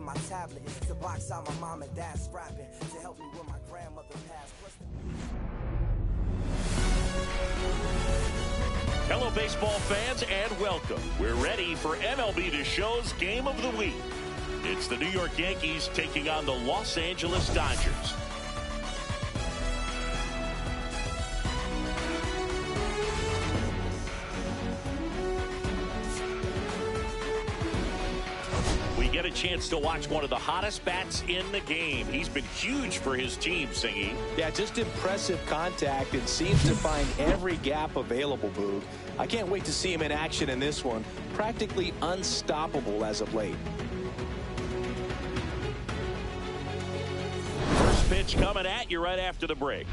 my tablet to box out my mom and dad scrapping to help me with my grandmother passed. Hello, baseball fans, and welcome. We're ready for MLB The Show's Game of the Week. It's the New York Yankees taking on the Los Angeles Dodgers. We get a chance to watch one of the hottest bats in the game. He's been huge for his team, Singy. Yeah, just impressive contact and seems to find every gap available, Boog. I can't wait to see him in action in this one. Practically unstoppable as of late. First pitch coming at you right after the break.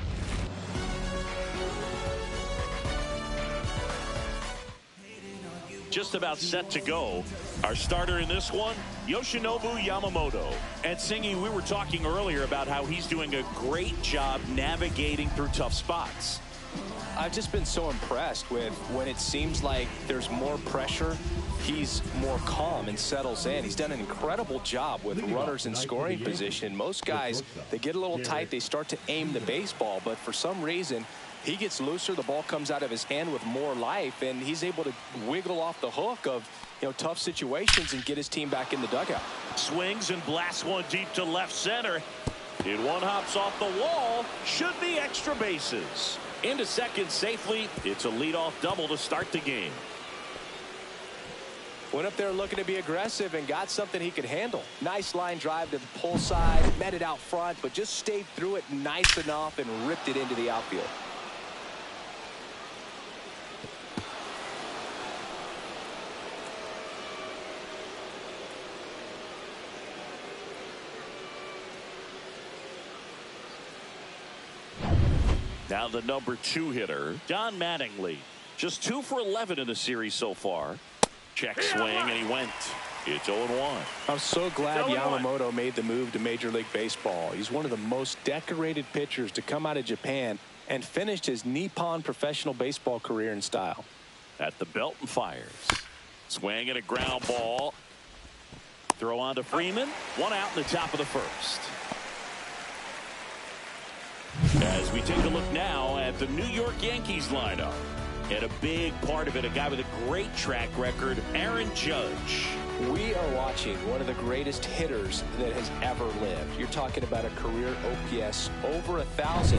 Just about set to go. Our starter in this one, Yoshinobu Yamamoto. And Singy, we were talking earlier about how he's doing a great job navigating through tough spots. I've just been so impressed with when it seems like there's more pressure, he's more calm and settles in. He's done an incredible job with runners in scoring position. Most guys, they get a little tight, they start to aim the baseball, but for some reason, he gets looser, the ball comes out of his hand with more life, and he's able to wiggle off the hook of tough situations and get his team back in the dugout. Swings and blasts one deep to left center. It one hops off the wall. Should be extra bases. Into second safely. It's a leadoff double to start the game. Went up there looking to be aggressive and got something he could handle. Nice line drive to the pull side, met it out front, but just stayed through it nice enough and ripped it into the outfield. Now the number 2 hitter, Don Mattingly. Just 2 for 11 in the series so far. Check swing, and he went. It's 0-1. I'm so glad Yamamoto made the move to Major League Baseball. He's one of the most decorated pitchers to come out of Japan and finished his Nippon professional baseball career in style. At the belt and fires. Swing and a ground ball. Throw on to Freeman. One out in the top of the first. As we take a look now at the New York Yankees lineup. And a big part of it, a guy with a great track record, Aaron Judge. We are watching one of the greatest hitters that has ever lived. You're talking about a career OPS over 1,000.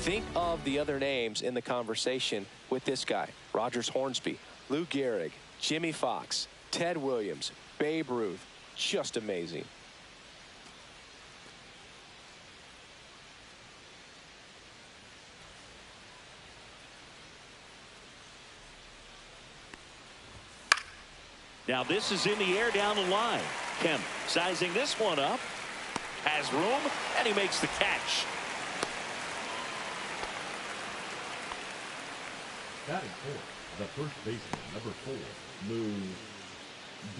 Think of the other names in the conversation with this guy. Rogers Hornsby, Lou Gehrig, Jimmy Fox, Ted Williams, Babe Ruth. Just amazing. Now this is in the air down the line. Kemp sizing this one up. Has room, and he makes the catch. Batting fourth, the first baseman, number 4, Lou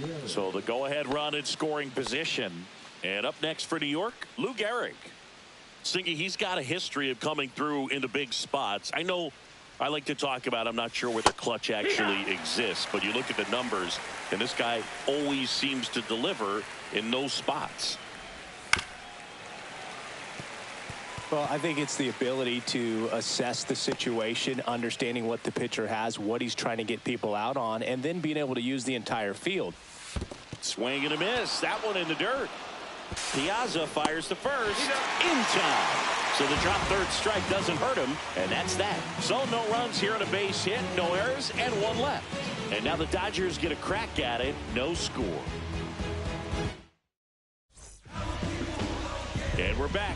Gehrig. So the go-ahead run in scoring position. And up next for New York, Lou Gehrig. Singy, he's got a history of coming through into big spots. I know I like to talk about, I'm not sure where the clutch actually exists, but you look at the numbers, and this guy always seems to deliver in those spots. Well, I think it's the ability to assess the situation, understanding what the pitcher has, what he's trying to get people out on, and then being able to use the entire field. Swing and a miss. That one in the dirt. Piazza fires to first in time. So the drop third strike doesn't hurt him, and that's that. So no runs here on a base hit, no errors, and one left. And now the Dodgers get a crack at it, no score. And we're back.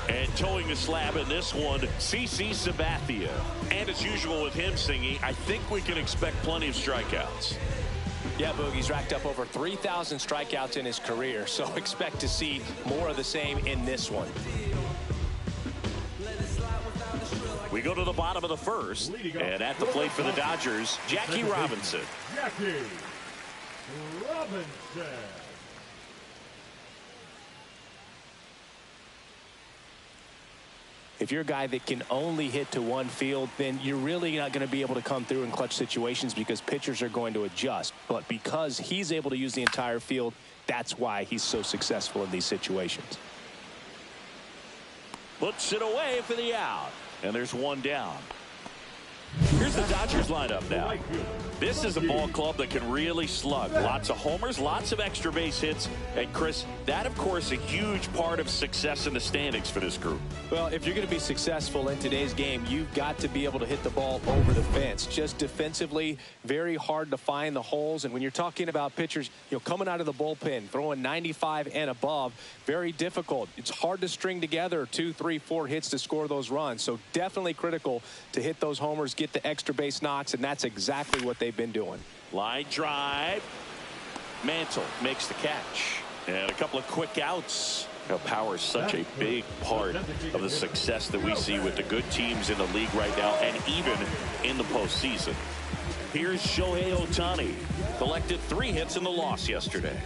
And towing the slab in this one, CC Sabathia. And as usual with him, Singy, I think we can expect plenty of strikeouts. Yeah, Boogie's racked up over 3,000 strikeouts in his career, so expect to see more of the same in this one. We go to the bottom of the first, and at the plate for the Dodgers, Jackie Robinson. Jackie Robinson. If you're a guy that can only hit to one field, then you're really not going to be able to come through in clutch situations because pitchers are going to adjust. But because he's able to use the entire field, that's why he's so successful in these situations. Puts it away for the out. And there's one down. Here's the Dodgers lineup now. This is a ball club that can really slug. Lots of homers, lots of extra base hits. And Chris, that of course a huge part of success in the standings for this group. Well, if you're going to be successful in today's game, you've got to be able to hit the ball over the fence. Just defensively, very hard to find the holes. And when you're talking about pitchers, coming out of the bullpen, throwing 95 and above, very difficult. It's hard to string together 2, 3, 4 hits to score those runs. So definitely critical to hit those homers, get the extra base knocks, and that's exactly what they've been doing. Line drive. Mantle makes the catch. And a couple of quick outs. Power is such a big part of the success that we see with the good teams in the league right now and even in the postseason. Here's Shohei Ohtani. Collected 3 hits in the loss yesterday.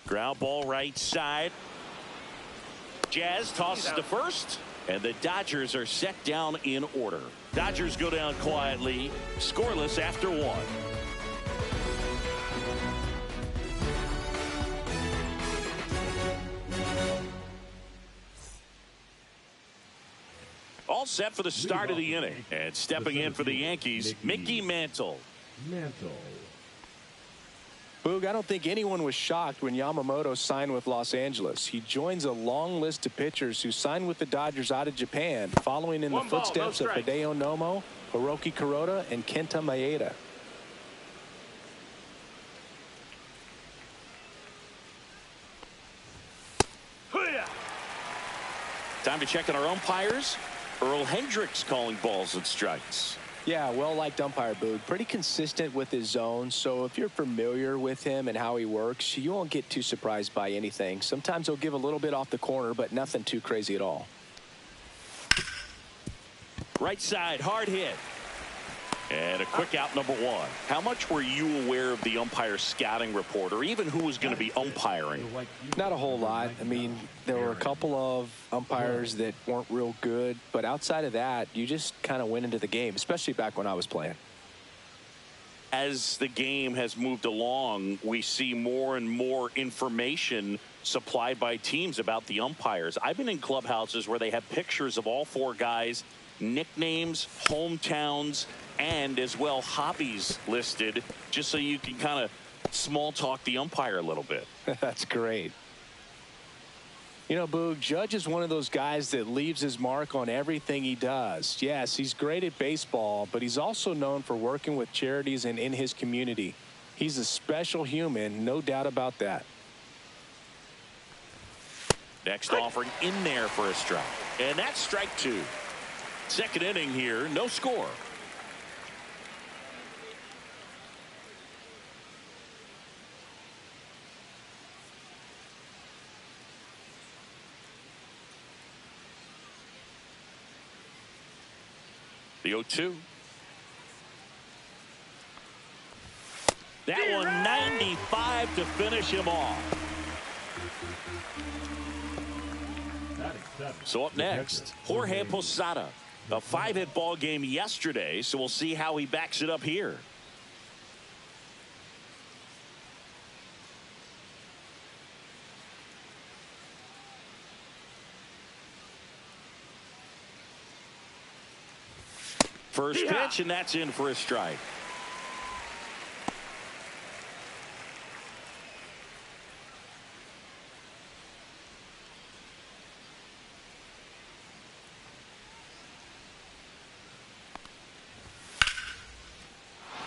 Ground ball right side. Jazz tosses to first, and the Dodgers are set down in order. Dodgers go down quietly, scoreless after 1. All set for the start of the inning. And stepping in for the Yankees, Mickey Mantle. Boog, I don't think anyone was shocked when Yamamoto signed with Los Angeles. He joins a long list of pitchers who signed with the Dodgers out of Japan, following in the footsteps of Hideo Nomo, Hiroki Kuroda, and Kenta Maeda. Time to check on our umpires. Earl Hendricks calling balls and strikes. Yeah, well-liked umpire, Boog. Pretty consistent with his zone, so if you're familiar with him and how he works, you won't get too surprised by anything. Sometimes he'll give a little bit off the corner, but nothing too crazy at all. Right side, hard hit. And a quick out, number 1. How much were you aware of the umpire scouting report, or even who was going to be umpiring? Not a whole lot. I mean, there were a couple of umpires that weren't real good, but outside of that, you just kind of went into the game, especially back when I was playing. As the game has moved along, we see more and more information supplied by teams about the umpires. I've been in clubhouses where they have pictures of all 4 guys, nicknames, hometowns, and as well hobbies listed, just so you can kind of small talk the umpire a little bit. That's great. Boog, Judge is one of those guys that leaves his mark on everything he does. Yes, he's great at baseball, but he's also known for working with charities and in his community. He's a special human, no doubt about that. Next offering in there for a strike. And that's strike 2. Second inning here, no score. The 0-2. That one 95 to finish him off. So up next, Jorge Posada. A 5-hit ball game yesterday, so we'll see how he backs it up here. First pitch, and that's in for a strike.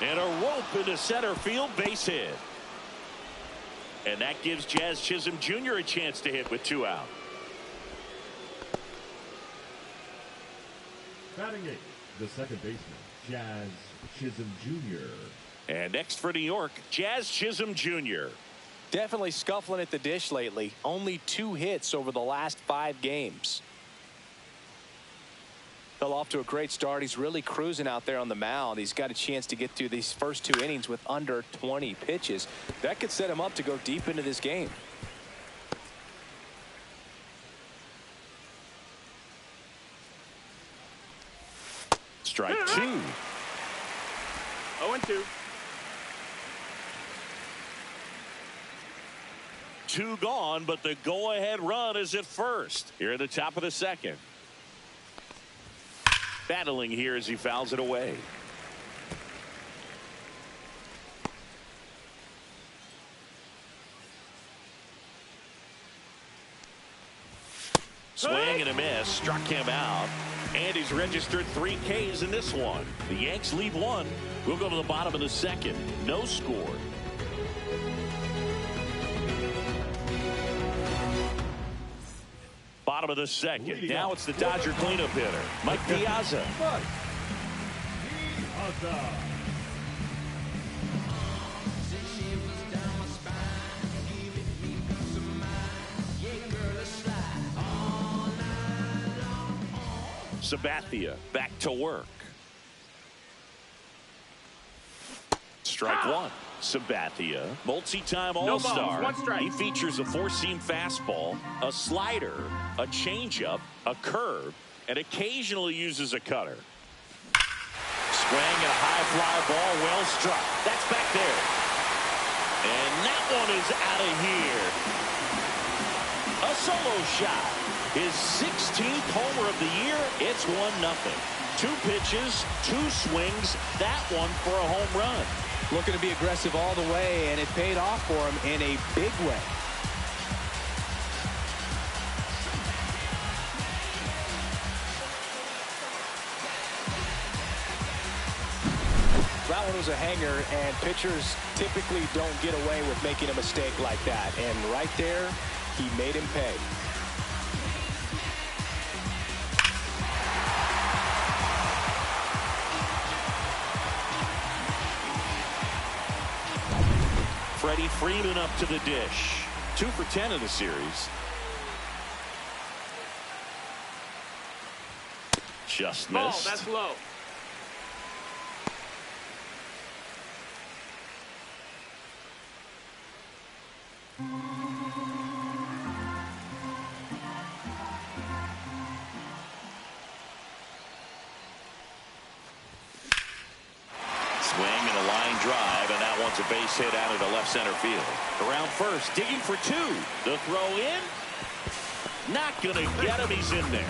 And a rope into center field, base hit. And that gives Jazz Chisholm Jr. a chance to hit with 2 out. Batting 8, the second baseman, Jazz Chisholm Jr. And next for New York, Jazz Chisholm Jr. Definitely scuffling at the dish lately. Only 2 hits over the last 5 games. Fell off to a great start. He's really cruising out there on the mound. He's got a chance to get through these first 2 innings with under 20 pitches. That could set him up to go deep into this game. Strike 2. 1-2. 2 gone, but the go-ahead run is at first. Here at the top of the second. Battling here as he fouls it away. Swing and a miss. Struck him out. And he's registered 3 Ks in this one. The Yanks lead 1. We'll go to the bottom of the second. No score. Bottom of the second. Now it's the Dodger cleanup hitter, Mike Piazza. Sabathia back to work. Strike 1. Sabathia, multi-time All-Star. He features a 4-seam fastball, a slider, a changeup, a curve, and occasionally uses a cutter. Swing and a high fly ball, well struck. That's back there. And that one is out of here. A solo shot. His 16th homer of the year. It's 1-0. 2 pitches, 2 swings. That one for a home run. Looking to be aggressive all the way, and it paid off for him in a big way. That one was a hanger, and pitchers typically don't get away with making a mistake like that. And right there, he made him pay. Freddie Freeman up to the dish. 2 for 10 in the series. Just missed. Ball, that's low. Swing and a line drive, and that one's a base hit out of the left center field. Around first, digging for 2. The throw in. Not going to get him. He's in there.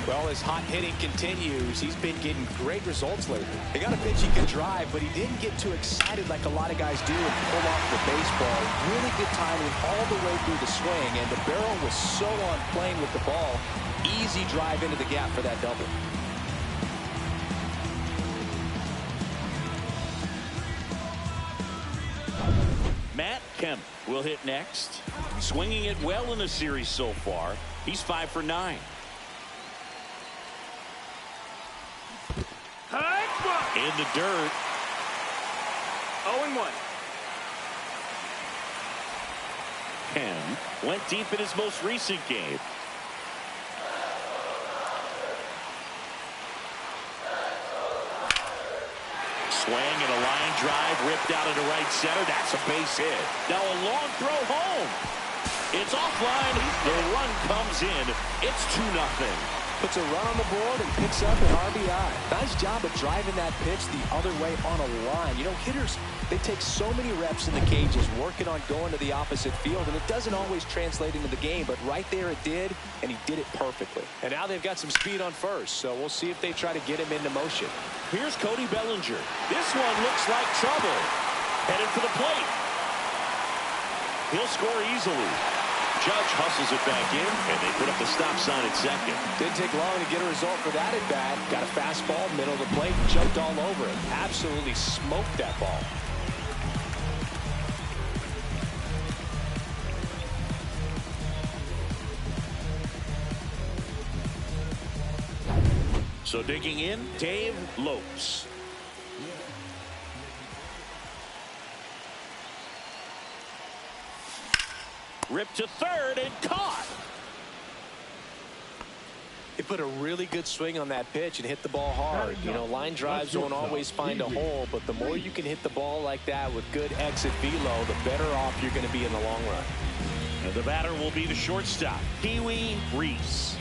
Well, his hot hitting continues. He's been getting great results lately. He got a pitch he could drive, but he didn't get too excited like a lot of guys do and pull off the baseball. Really good timing all the way through the swing, and the barrel was so on plane with the ball. Easy drive into the gap for that double. Matt Kemp will hit next. Swinging it well in the series so far. He's 5 for 9. In the dirt. 0-1. Kemp went deep in his most recent game. Swing and a line drive ripped out into right center. That's a base hit. Now a long throw home. It's offline. The run comes in. It's 2-0. Puts a run on the board and picks up an RBI. Nice job of driving that pitch the other way on a line. You know, hitters, they take so many reps in the cages working on going to the opposite field, and it doesn't always translate into the game, but right there it did, and he did it perfectly. And now they've got some speed on first, so we'll see if they try to get him into motion. Here's Cody Bellinger. This one looks like trouble. Headed for the plate. He'll score easily. Judge hustles it back in, and they put up the stop sign at second. Didn't take long to get a result for that at bat. Got a fastball, middle of the plate, jumped all over it. Absolutely smoked that ball. So digging in, Dave Lopes. Ripped to third and caught. He put a really good swing on that pitch and hit the ball hard. You know, line drives don't always find a hole, but the more you can hit the ball like that with good exit velo, the better off you're going to be in the long run. And the batter will be the shortstop, Pee Wee Reese.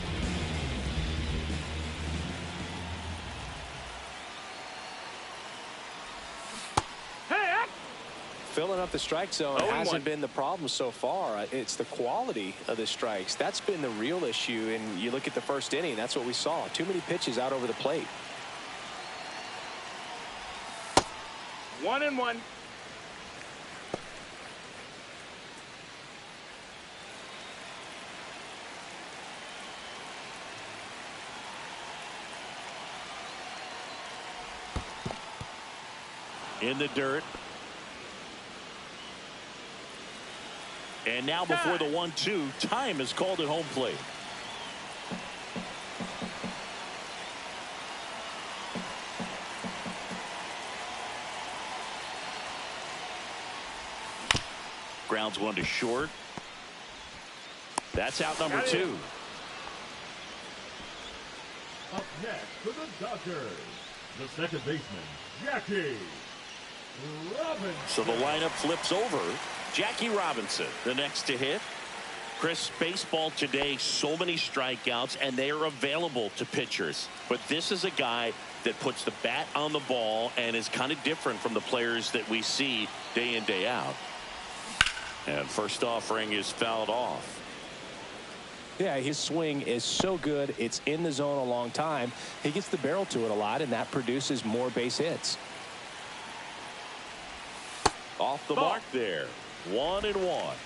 filling up the strike zone hasn't been the problem so far. It's the quality of the strikes. That's been the real issue. And you look at the first inning, that's what we saw. Too many pitches out over the plate. 1-1. In the dirt. And now before the 1-2, time is called at home plate. Grounds one to short. That's out number 2. Up next for the Dodgers, the second baseman, Jackie Robinson. So the lineup flips over. Jackie Robinson, the next to hit. Chris, baseball today, so many strikeouts, and they are available to pitchers. But this is a guy that puts the bat on the ball and is kind of different from the players that we see day in, day out. And first offering is fouled off. Yeah, his swing is so good. It's in the zone a long time. He gets the barrel to it a lot, and that produces more base hits. Off the mark there. 1-1.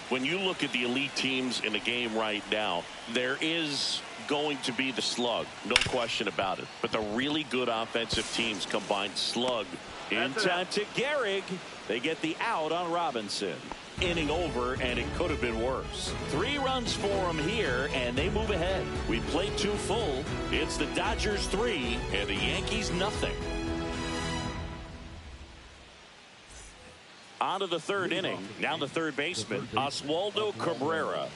When you look at the elite teams in the game right now, there is going to be the slug, no question about it. But the really good offensive teams combine slug in time to Gehrig. They get the out on Robinson. Inning over, and it could have been worse. 3 runs for him here, and they move ahead. We played 2 full. It's the Dodgers 3 and the Yankees nothing. On to the third inning. Now the third baseman, Oswaldo Cabrera.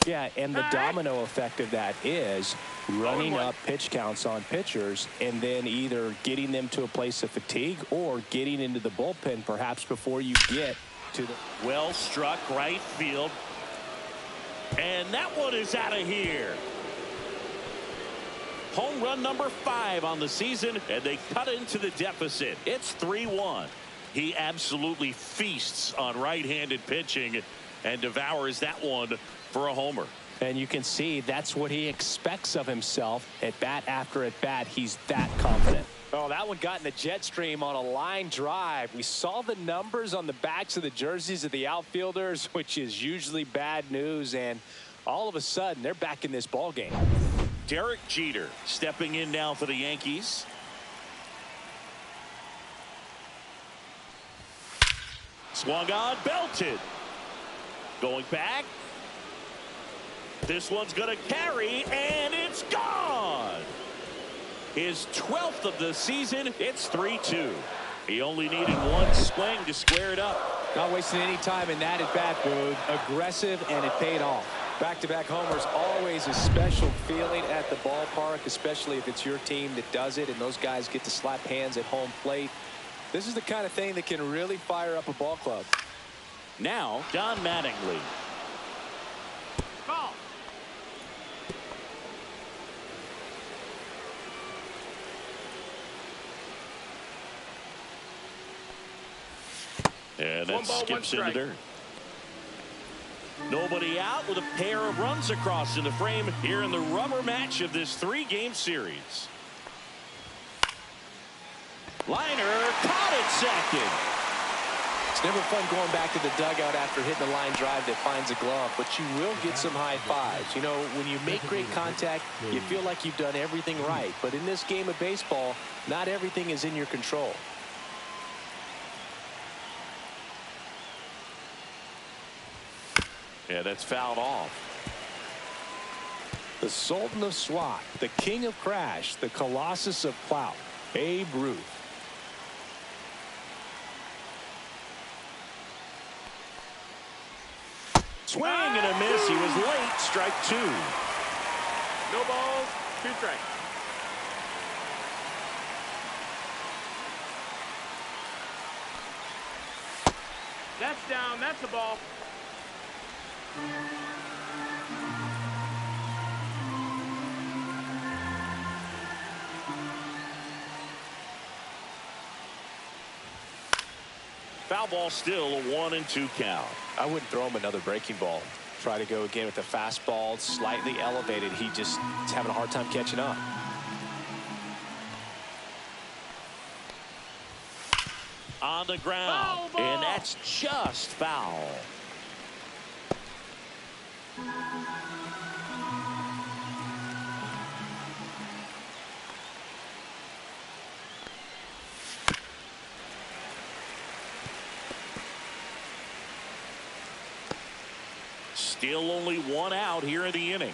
Yeah, and the domino effect of that is running up pitch counts on pitchers and then either getting them to a place of fatigue or getting into the bullpen perhaps before you get to the... Well struck right field. And that one is out of here. Home run number 5 on the season, and they cut into the deficit. It's 3-1. He absolutely feasts on right-handed pitching and devours that one for a homer. And you can see that's what he expects of himself at bat after at bat. He's that confident. Oh, that one got in the jet stream on a line drive. We saw the numbers on the backs of the jerseys of the outfielders, which is usually bad news. And all of a sudden, they're back in this ball game. Derek Jeter stepping in now for the Yankees. Swung on, belted. Going back. This one's going to carry, and it's gone. His 12th of the season. It's 3-2. He only needed one swing to square it up. Not wasting any time in that at bat, Boog. Aggressive, and it paid off. Back-to-back homers, always a special feeling at the ballpark, especially if it's your team that does it and those guys get to slap hands at home plate. This is the kind of thing that can really fire up a ball club. Now, Don Mattingly. Call. And that skips in the dirt. Nobody out with a pair of runs across in the frame here in the rubber match of this 3-game series. Liner caught it second. It's never fun going back to the dugout after hitting a line drive that finds a glove, but you will get some high fives. You know, when you make great contact, you feel like you've done everything right. But in this game of baseball, not everything is in your control. Yeah, that's fouled off. The Sultan of Swat, the King of Crash, the Colossus of Plow, Babe Ruth. Swing and a miss. He was late. Strike 2. No balls, 2 strikes. That's down. That's a ball. Foul ball, still a 1-2 count. I wouldn't throw him another breaking ball. Try to go again with the fastball, slightly elevated. He just is having a hard time catching up. On the ground, and that's just foul. Still only one out here in the inning.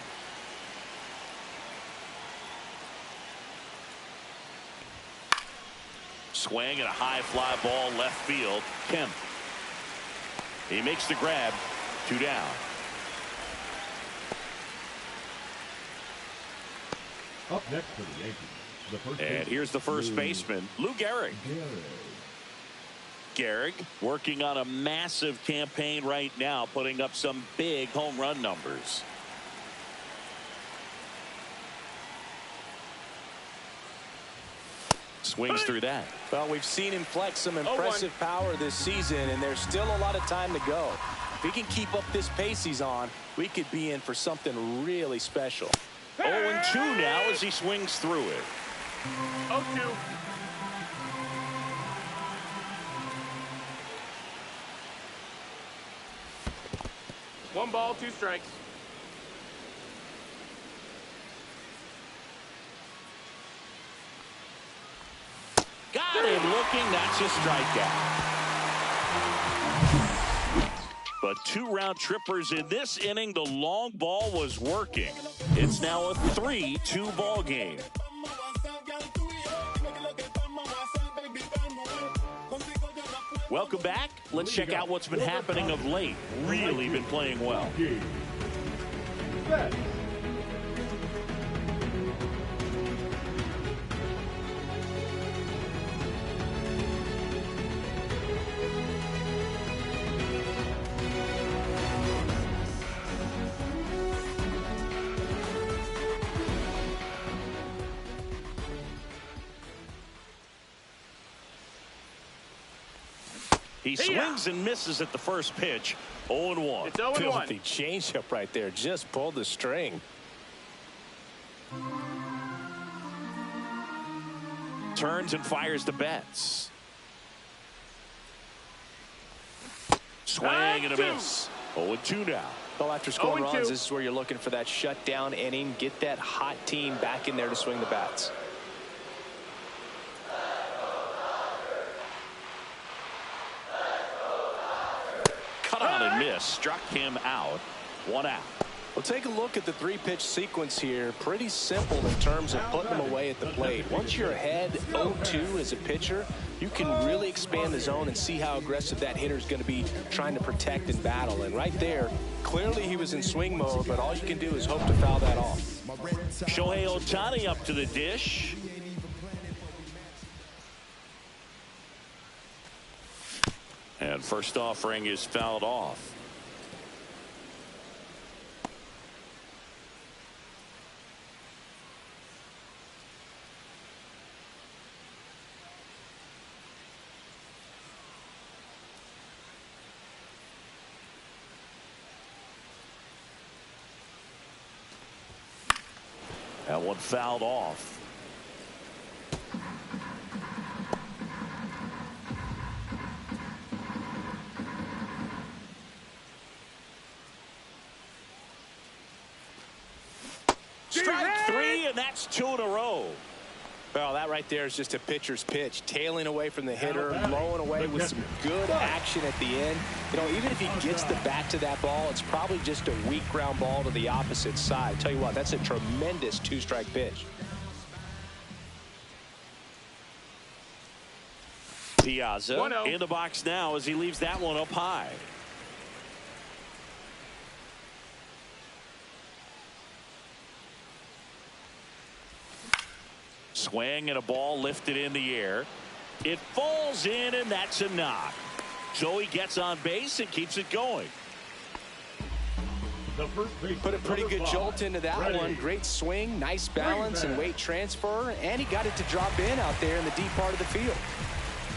Swing and a high fly ball left field. Kemp. He makes the grab. 2 down. Up next for the Yankees, the first And here's the first baseman, Lou Gehrig. Gehrig working on a massive campaign right now, putting up some big home run numbers. Swings through that. Well, we've seen him flex some impressive power this season, and there's still a lot of time to go. If he can keep up this pace he's on, we could be in for something really special. 0-2 now as he swings through it. 0-2. One ball, 2 strikes. Got him looking. That's his strikeout. But 2 round trippers in this inning. The long ball was working. It's now a 3-2 ball game. Welcome back. Let's check out what's been happening of late. Really been playing well. He swings and misses at the first pitch. 0-1. It's 0-1. Filthy changeup right there. Just pulled the string. Turns and fires the Betts. Swing and a miss. 0-2 now. Well, after scoring 0-2. runs, this is where you're looking for that shutdown inning. Get that hot team back in there to swing the bats. Cut on and miss. Struck him out. 1 out. Well, take a look at the 3-pitch sequence here. Pretty simple in terms of putting them away at the plate. Once you're ahead 0-2 as a pitcher, you can really expand the zone and see how aggressive that hitter is going to be trying to protect and battle. And right there, clearly he was in swing mode, but all you can do is hope to foul that off. Shohei Ohtani up to the dish. And first offering is fouled off. That one fouled off. Strike 3, and that's 2 in a row. Well, that right there is just a pitcher's pitch. Tailing away from the hitter, blowing away with some good action at the end. You know, even if he gets the bat to that ball, it's probably just a weak ground ball to the opposite side. Tell you what, that's a tremendous 2-strike pitch. Piazza in the box now as he leaves that one up high. Swing and a ball lifted in the air. It falls in, and that's a knock. Joey gets on base and keeps it going. Put a pretty good jolt into that one. Great swing, nice balance and weight transfer, and he got it to drop in out there in the deep part of the field.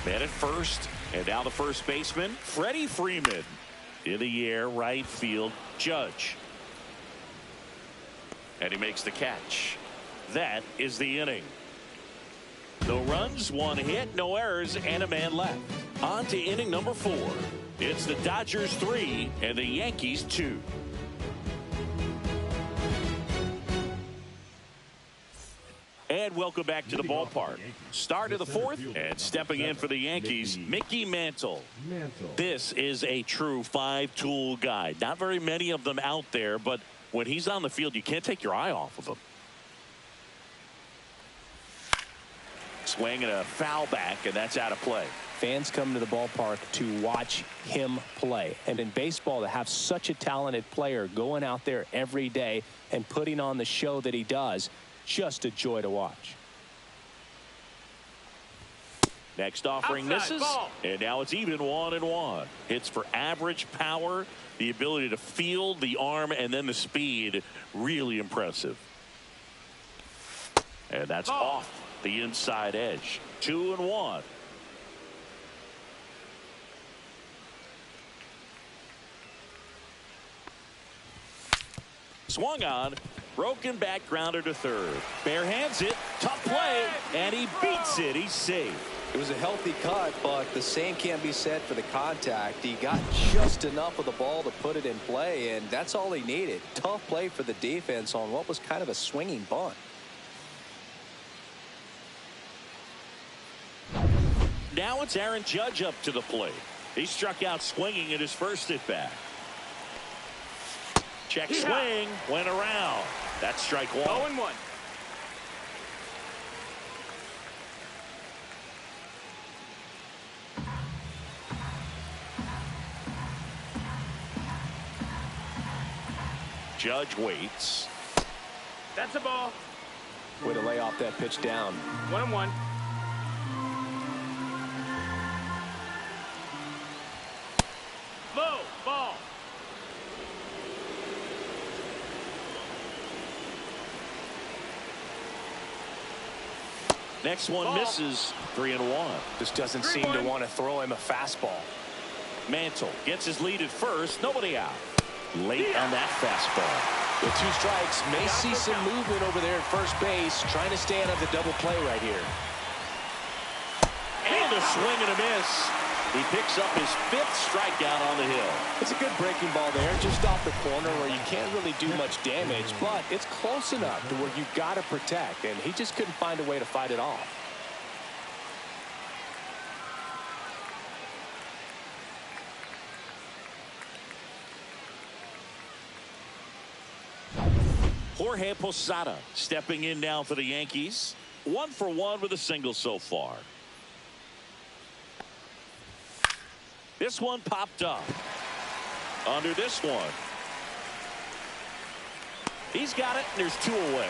Man at first, And now the first baseman, Freddie Freeman. In the air, right field, Judge. And he makes the catch. That is the inning. No runs, one hit, no errors, and a man left. On to inning number 4. It's the Dodgers 3 and the Yankees 2. And welcome back to the ballpark. Start of the 4th, and stepping in for the Yankees, Mickey Mantle. This is a true 5-tool guy. Not very many of them out there, but when he's on the field, you can't take your eye off of him. Swing and a foul back, and that's out of play. Fans come to the ballpark to watch him play. And in baseball, to have such a talented player going out there every day and putting on the show that he does, just a joy to watch. Next offering Outside, misses, ball. and now it's even 1-1. Hits for average power, the ability to field, the arm, and then the speed. Really impressive. And that's off the inside edge. 2-1. Swung on, broken back grounder to third. Bare hands it, tough play, and he beats it. He's safe. It was a healthy cut, but the same can't be said for the contact. He got just enough of the ball to put it in play, and that's all he needed. Tough play for the defense on what was kind of a swinging bunt. Now it's Aaron Judge up to the plate. He struck out swinging at his first at bat. Check swing, went around. That's strike 1. 0-1. Judge waits. That's a ball. Way to lay off that pitch down. 1-1. Low ball. Next one Ball. misses. 3-1. Just doesn't seem to 3-1. want to throw him a fastball. Mantle gets his lead at first. Nobody out. Late on that fastball. With 2 strikes, may see some movement over there at first base, trying to stay out of the double play right here. And a swing and a miss. He picks up his 5th strikeout on the hill. It's a good breaking ball there, just off the corner where you can't really do much damage, but it's close enough to where you've got to protect, and he just couldn't find a way to fight it off. Jorge Posada stepping in now for the Yankees. 1 for 1 with a single so far. This one popped up. Under this one. He's got it, and there's 2 away.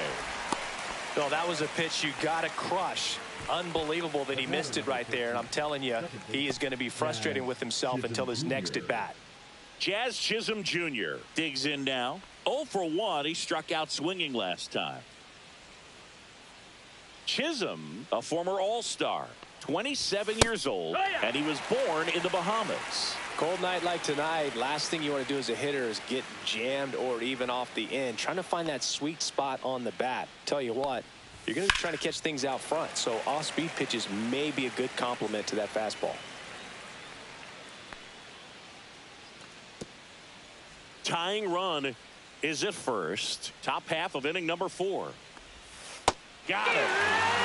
No, that was a pitch you got to crush. Unbelievable that he missed it right there, and I'm telling you, he is going to be frustrated with himself until his next at bat. Jazz Chisholm Jr. digs in now. 0 for 1. He struck out swinging last time. Chisholm, a former All-Star, 27 years old, and he was born in the Bahamas. Cold night like tonight, last thing you want to do as a hitter is get jammed or even off the end. Trying to find that sweet spot on the bat. Tell you what, you're going to be trying to catch things out front, so off-speed pitches may be a good complement to that fastball. Tying run is at first. Top half of inning number 4. Got it.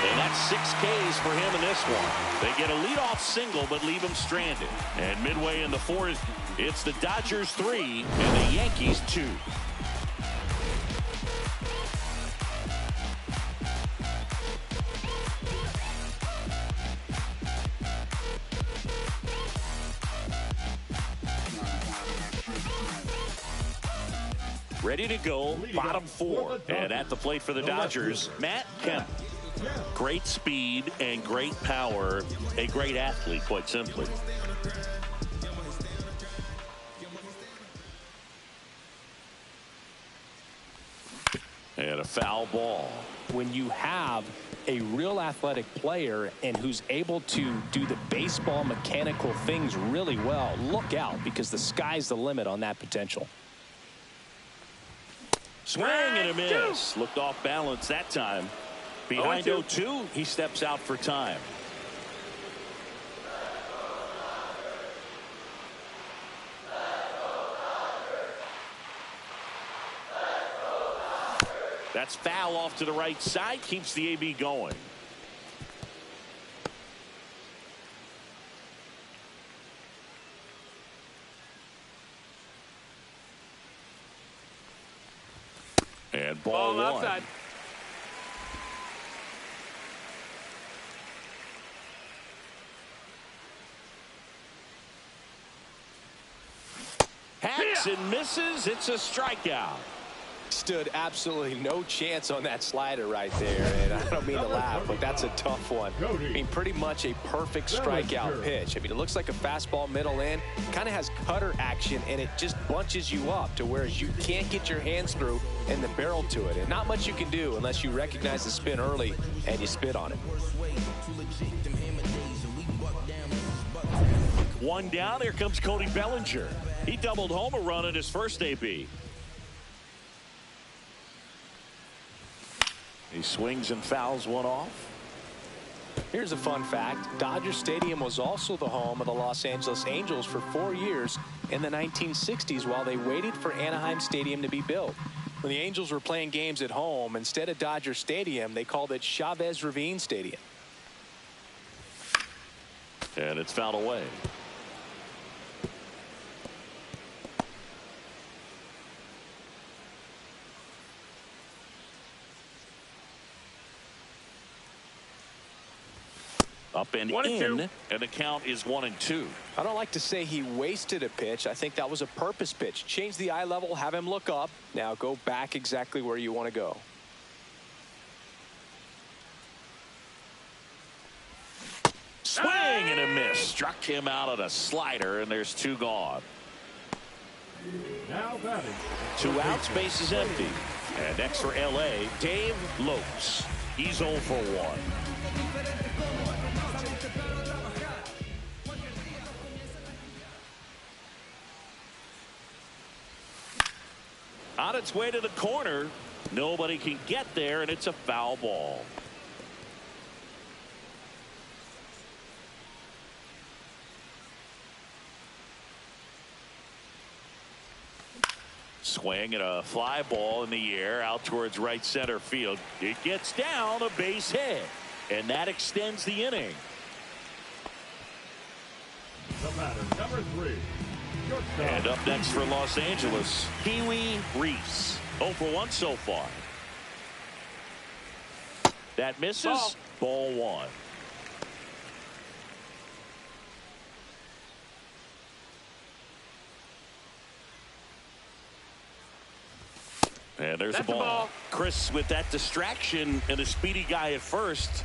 And that's 6 Ks for him in this one. They get a leadoff single but leave him stranded. And midway in the 4th, it's the Dodgers 3 and the Yankees 2. Ready to go, bottom 4. And at the plate for the Dodgers, Matt Kemp. Great speed and great power. A great athlete, quite simply. And a foul ball. when you have a real athletic player and who's able to do the baseball mechanical things really well, look out, because the sky's the limit on that potential. Swing and a miss. Looked off balance that time. Behind 0-2, he steps out for time. That's foul off to the right side. Keeps the AB going. And ball one. Outside. Hacks and misses. It's a strikeout. Stood absolutely no chance on that slider right there, and I don't mean to laugh, but that's a tough one. I mean, pretty much a perfect strikeout pitch. I mean, it looks like a fastball middle in, kind of has cutter action, and it just bunches you up to where you can't get your hands through and the barrel to it, and not much you can do unless you recognize the spin early and you spit on it. One down. Here comes Cody Bellinger. He doubled home a run in his first AB. He swings and fouls one off. Here's a fun fact. Dodger Stadium was also the home of the Los Angeles Angels for 4 years in the 1960s while they waited for Anaheim Stadium to be built. When the Angels were playing games at home, instead of Dodger Stadium, they called it Chavez Ravine Stadium. And it's fouled away. Up and in, and the count is 1-2. I don't like to say he wasted a pitch. I think that was a purpose pitch. Change the eye level, have him look up. Now go back exactly where you want to go. Swing and a miss. Struck him out on a slider, and there's two gone. Now batting. 2 outs, base is empty. And next for LA, Dave Lopes. He's 0 for 1. On its way to the corner. Nobody can get there, and it's a foul ball. Swing and a fly ball in the air out towards right center field. It gets down, a base hit, and that extends the inning. The batter, number 3. And up next for Los Angeles, Pee-wee Reese. 0 for 1 so far. That misses. Ball 1. And there's a ball. Chris, with that distraction and a speedy guy at first,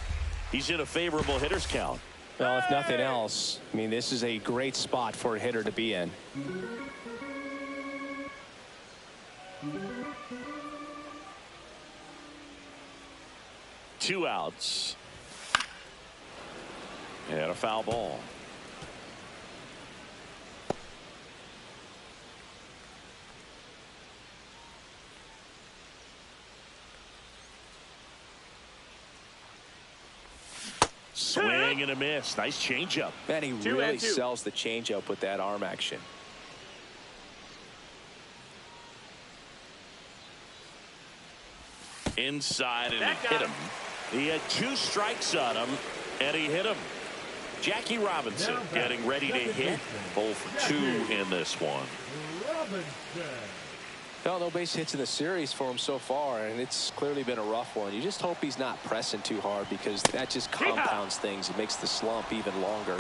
he's in a favorable hitter's count. Well, if nothing else, I mean, this is a great spot for a hitter to be in. Two outs. And a foul ball. Swing and a miss. Nice changeup. Man, he really sells the changeup with that arm action. Inside, and he hit him. He had 2 strikes on him, and he hit him. Jackie Robinson getting ready to hit. 0 for 2 in this one. Well, no base hits in the series for him so far, and it's clearly been a rough one. You just hope he's not pressing too hard, because that just compounds things. It makes the slump even longer.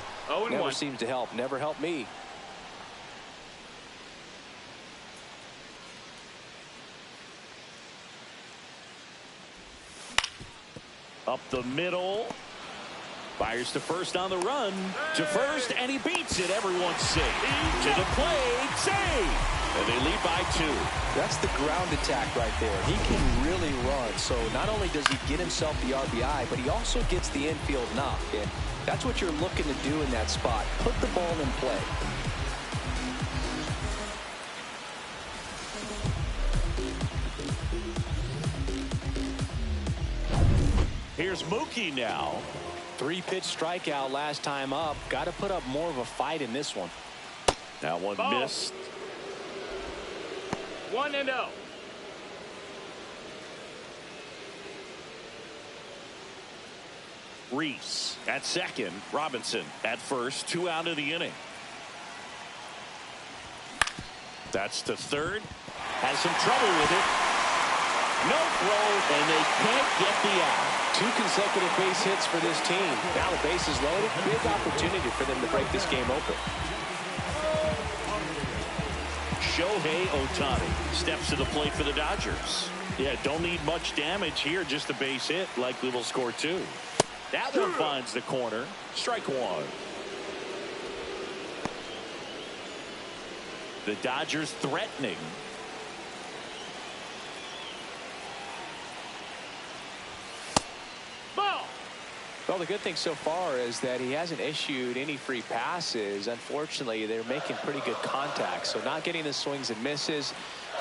Never seems to help. Never helped me. Up the middle. Fires to first on the run. To first, and he beats it. Everyone's safe. To the plate. Save. And they lead by 2. That's the ground attack right there. He can really run. So not only does he get himself the RBI, but he also gets the infield knock. And that's what you're looking to do in that spot. Put the ball in play. Here's Mookie now. 3-pitch strikeout last time up. Got to put up more of a fight in this one. That one Ball. missed. 1-0. Reese at second. Robinson at first. 2 out of the inning. That's to third. Has some trouble with it. No throw, and they can't get the out. 2 consecutive base hits for this team. Now the base is loaded. Big opportunity for them to break this game open. Shohei Ohtani steps to the plate for the Dodgers. Yeah, don't need much damage here, just a base hit. Likely will score 2. That one finds the corner. Strike 1. The Dodgers threatening. Ball. Well, the good thing so far is that he hasn't issued any free passes. Unfortunately, they're making pretty good contact. So not getting the swings and misses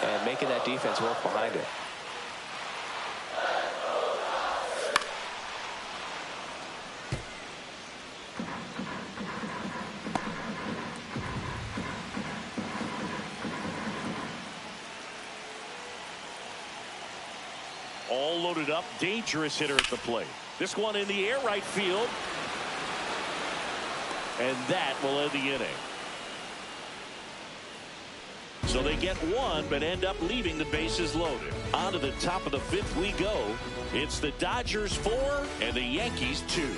and making that defense work behind it. All loaded up. Dangerous hitter at the plate. This one in the air, right field. And that will end the inning. So they get 1, but end up leaving the bases loaded. On to the top of the 5th we go. It's the Dodgers 4 and the Yankees 2.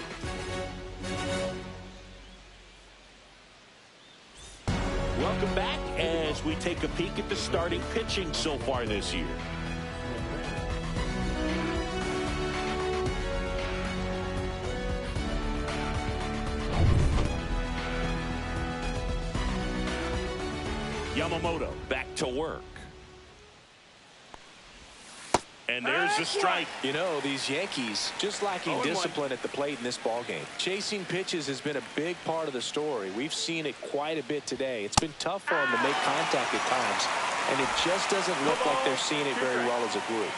Welcome back as we take a peek at the starting pitching so far this year. Yamamoto back to work. And there's a strike. You know, these Yankees just lacking discipline at the plate in this ballgame. Chasing pitches has been a big part of the story. We've seen it quite a bit today. It's been tough for them to make contact at times, and it just doesn't look like they're seeing it very well as a group.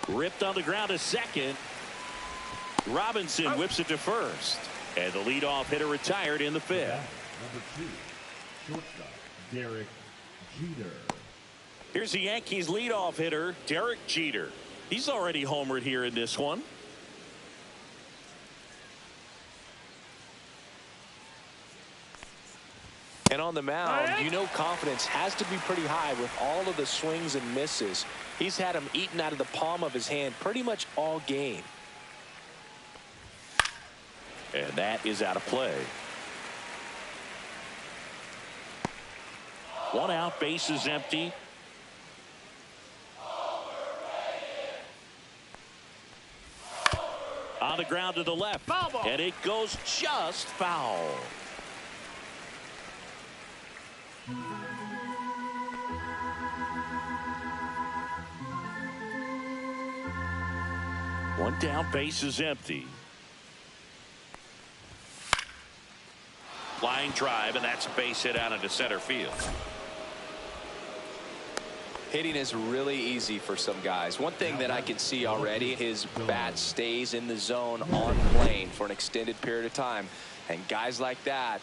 Ripped on the ground to second. Robinson whips it to first. And the leadoff hitter retired in the 5th. Number 2, shortstop, Derek Jeter. Here's the Yankees leadoff hitter, Derek Jeter. He's already homered here in this one. And on the mound, you know confidence has to be pretty high with all of the swings and misses. He's had them eaten out of the palm of his hand pretty much all game. And that is out of play. 1 out, base is empty. On the ground to the left. Foul ball. And it goes just foul. One down, base is empty. Flying drive, and that's a base hit out into center field. Hitting is really easy for some guys. One thing that I can see already, his bat stays in the zone on plane for an extended period of time. And guys like that,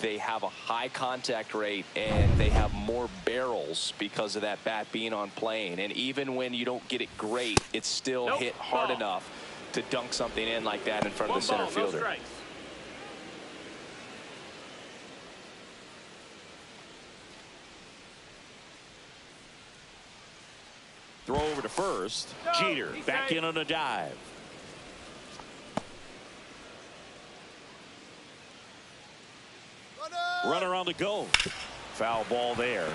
they have a high contact rate and they have more barrels because of that bat being on plane. And even when you don't get it great, it's still hit hard enough to dunk something in like that in front of the center fielder. Throw over to first. Jeter back in on a dive. Runner on the go. Foul ball there.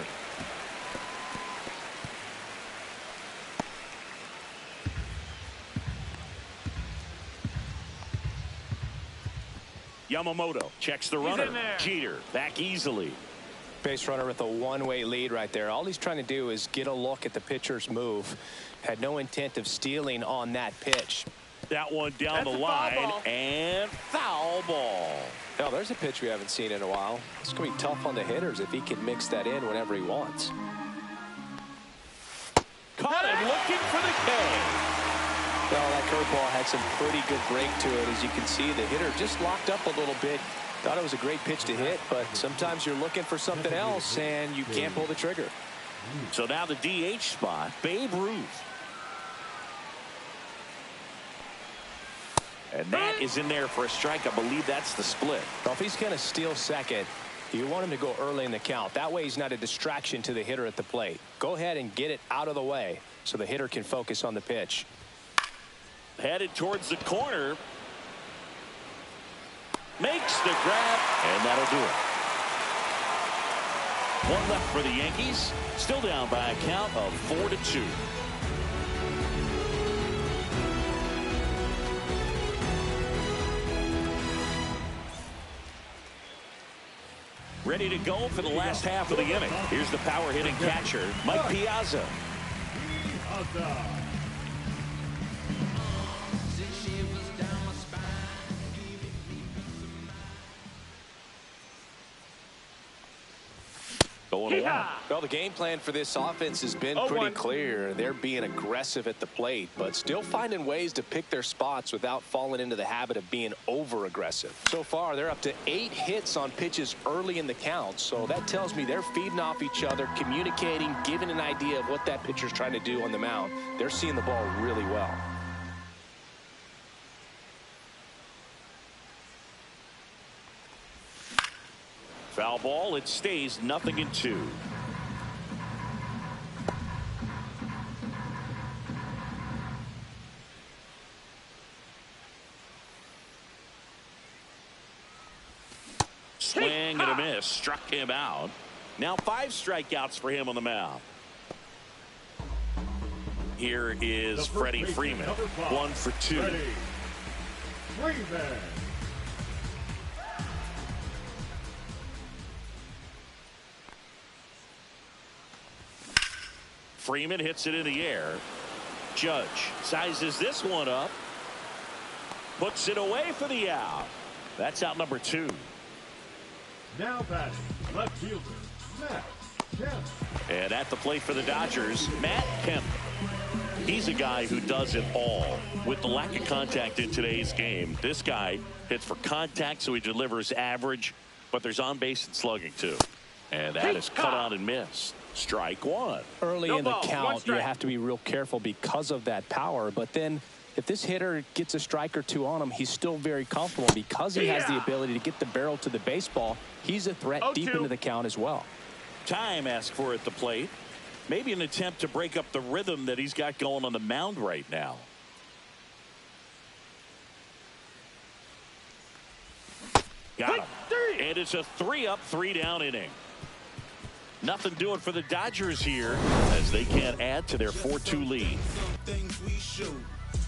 Yamamoto checks the runner. Jeter back easily. Base runner with a one-way lead right there. All he's trying to do is get a look at the pitcher's move. Had no intent of stealing on that pitch. That one down the line and foul ball. Now there's a pitch we haven't seen in a while. It's going to be tough on the hitters if he can mix that in whenever he wants. Caught him looking for the K. Well, that curveball had some pretty good break to it. As you can see, the hitter just locked up a little bit. Thought it was a great pitch to hit, but sometimes you're looking for something else and you can't pull the trigger. So now the DH spot, Babe Ruth. And that is in there for a strike. I believe that's the split. Well, if he's going to steal second, you want him to go early in the count. That way he's not a distraction to the hitter at the plate. Go ahead and get it out of the way so the hitter can focus on the pitch. Headed towards the corner. Makes the grab, and that'll do it. One left for the Yankees. Still down by a count of 4-2. Ready to go for the last half of the inning. Here's the power hitting catcher, Mike Piazza. Going along. Well, the game plan for this offense has been pretty clear. They're being aggressive at the plate, but still finding ways to pick their spots without falling into the habit of being over-aggressive. So far, they're up to 8 hits on pitches early in the count, so that tells me they're feeding off each other, communicating, giving an idea of what that pitcher's trying to do on the mound. They're seeing the ball really well. Foul ball. It stays 0-2. Swing and a miss. Struck him out. Now 5 strikeouts for him on the mound. Here is Freddie Freeman. 1 for 2. Freeman. Freeman hits it in the air. Judge sizes this one up. Puts it away for the out. That's out number 2. Now batting, left fielder, Matt Kemp. And at the plate for the Dodgers, Matt Kemp. He's a guy who does it all. With the lack of contact in today's game, this guy hits for contact, so he delivers average, but there's on base and slugging too. And that is cut out and missed. Strike 1. Early in the count, you have to be real careful because of that power. But then if this hitter gets a strike or 2 on him, he's still very comfortable because he has the ability to get the barrel to the baseball. He's a threat deep into the count as well. Time asked for at the plate. Maybe an attempt to break up the rhythm that he's got going on the mound right now. Got him. And it's a 3-up, 3-down inning. Nothing doing for the Dodgers here as they can't add to their 4-2 lead. Things we show.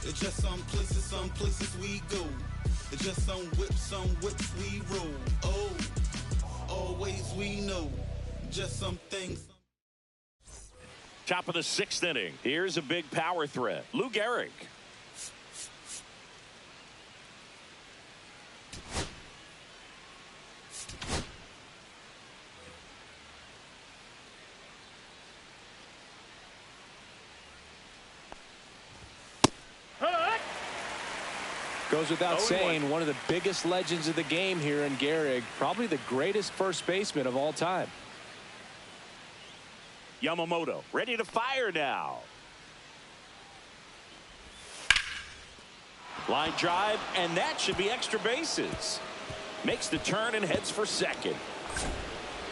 It's just some places we go. It's just some whips we roll. Oh, always we know. Just some things. Top of the 6th inning. Here's a big power threat. Lou Gehrig. Goes without saying, one of the biggest legends of the game here in Gehrig, probably the greatest first baseman of all time. Yamamoto ready to fire now. Line drive, and that should be extra bases. Makes the turn and heads for second.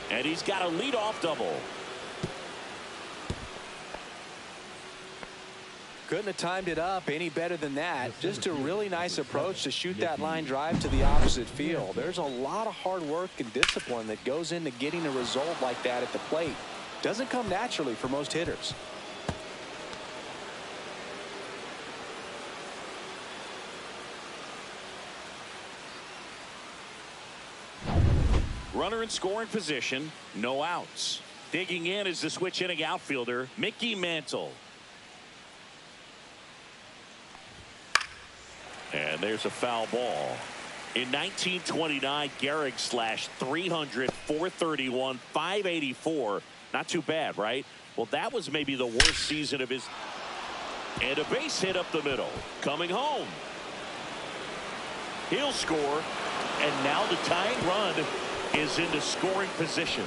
And he's got a leadoff double. Couldn't have timed it up any better than that. Just a really nice approach to shoot that line drive to the opposite field. There's a lot of hard work and discipline that goes into getting a result like that at the plate. Doesn't come naturally for most hitters. Runner in scoring position, no outs. Digging in is the switch hitting outfielder, Mickey Mantle. And there's a foul ball. In 1929, Gehrig slashed 300, 431, 584. Not too bad, right? Well, that was maybe the worst season of his. And a base hit up the middle. Coming home. He'll score. And now the tying run is into scoring position.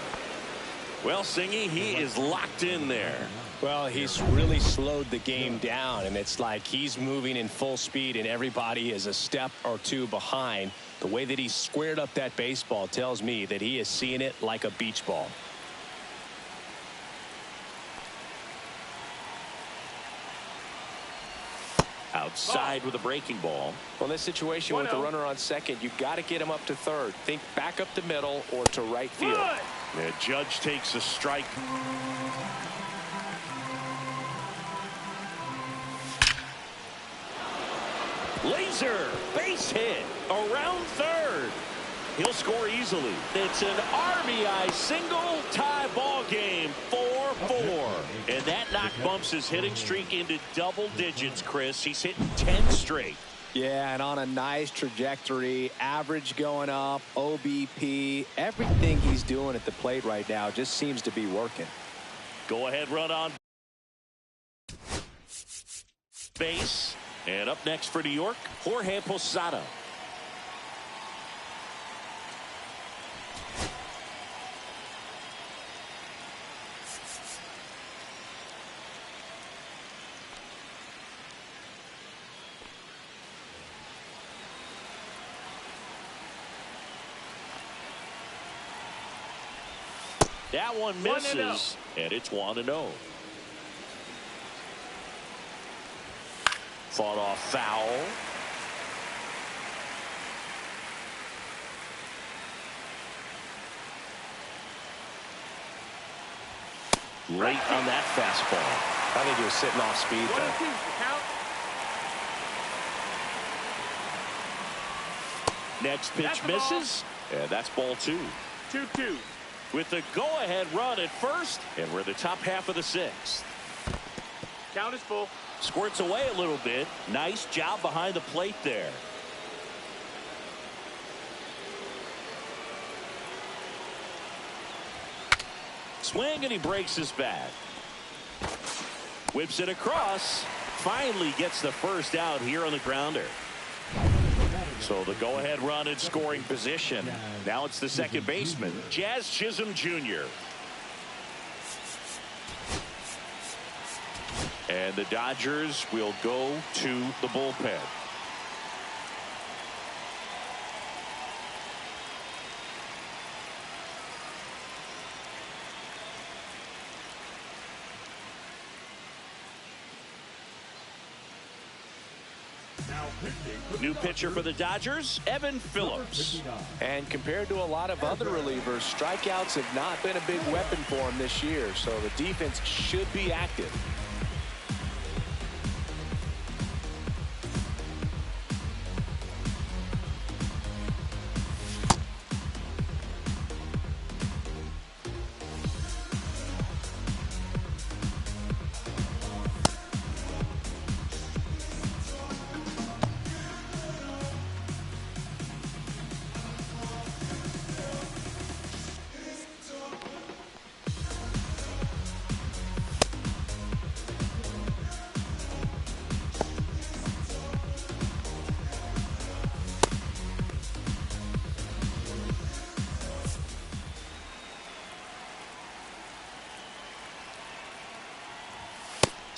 Well, Singy, he is locked in there. Well, he's really slowed the game down, and it's like he's moving in full speed, and everybody is a step or two behind. The way that he squared up that baseball tells me that he is seeing it like a beach ball. Outside with a breaking ball. Well, in this situation with the runner on second, you've got to get him up to third. Think back up the middle or to right field. The Judge takes a strike. Laser base hit around third. He'll score easily. It's an RBI single tie ball game, 4-4. And that knock bumps his hitting streak into double digits, Chris. He's hitting 10 straight. Yeah, and on a nice trajectory, average going up, OBP, everything he's doing at the plate right now just seems to be working. Go ahead, run on base. And up next for New York, Jorge Posada. That one misses, and it's 1-0. Fought off foul. Late on that fastball. I think he was sitting off speed there. Next pitch misses, and that's ball 2. 2-2. With the go-ahead run at first, and we're in the top half of the 6th. Count is full. Squirts away a little bit. Nice job behind the plate there. Swing, and he breaks his bat. Whips it across. Finally gets the first out here on the grounder. So the go-ahead run in scoring position. Now it's the second baseman, Jazz Chisholm Jr. And the Dodgers will go to the bullpen. New pitcher for the Dodgers, Evan Phillips. And compared to a lot of other relievers, strikeouts have not been a big weapon for him this year, so the defense should be active.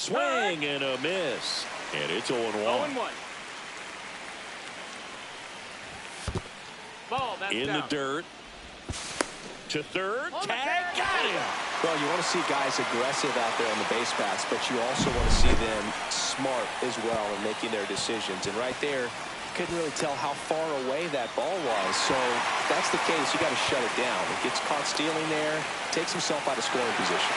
Swing and a miss. And it's 0-1. 0-1. Ball, that's in down. the dirt. To third. Tag. Got him. Well, you want to see guys aggressive out there on the base paths, but you also want to see them smart as well in making their decisions. And right there, couldn't really tell how far away that ball was. So if that's the case, you got to shut it down. It gets caught stealing there, takes himself out of scoring position.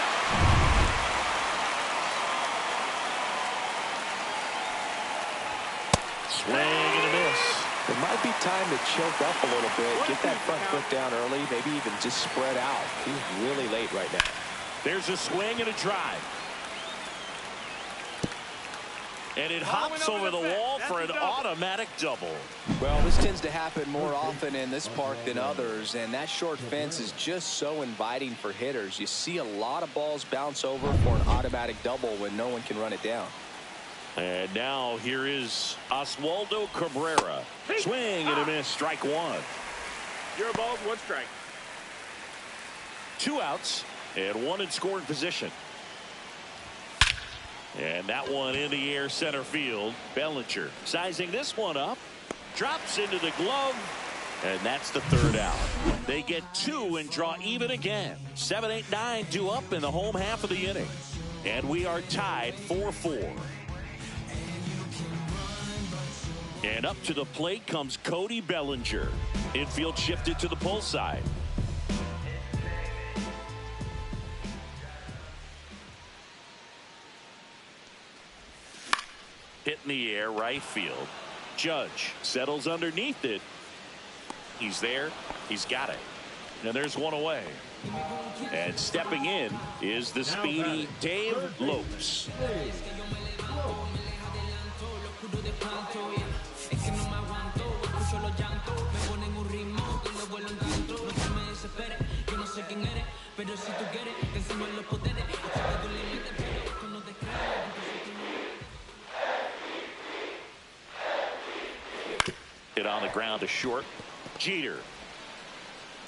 Swing and a miss. It might be time to choke up a little bit, get that front foot down early, maybe even just spread out. He's really late right now. There's a swing and a drive. And it hops over the wall for an automatic double. Well, this tends to happen more often in this park than others, and that short fence is just so inviting for hitters. You see a lot of balls bounce over for an automatic double when no one can run it down. And now here is Oswaldo Cabrera. Swing and a miss, strike one. You're balls, one strike. 2 outs and 1 in scoring position. And that one in the air center field. Bellinger sizing this one up. Drops into the glove. And that's the 3rd out. They get 2 and draw even again. 7, 8, 9 due up in the home half of the inning. And we are tied 4-4. And up to the plate comes Cody Bellinger. Infield shifted to the pull side. Hit in the air, right field. Judge settles underneath it. He's there. He's got it. And there's one away. And stepping in is the speedy Dave Lopes. Hit on the ground to short. Jeter.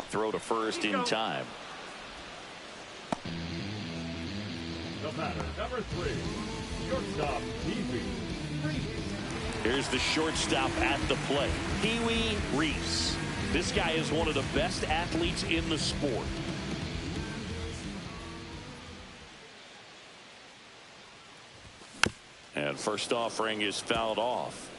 Throw to first in time. The batter, number 3, shortstop, Pee-wee Reese. Here's the shortstop at the plate, Pee-wee Reese. This guy is one of the best athletes in the sport. And first offering is fouled off.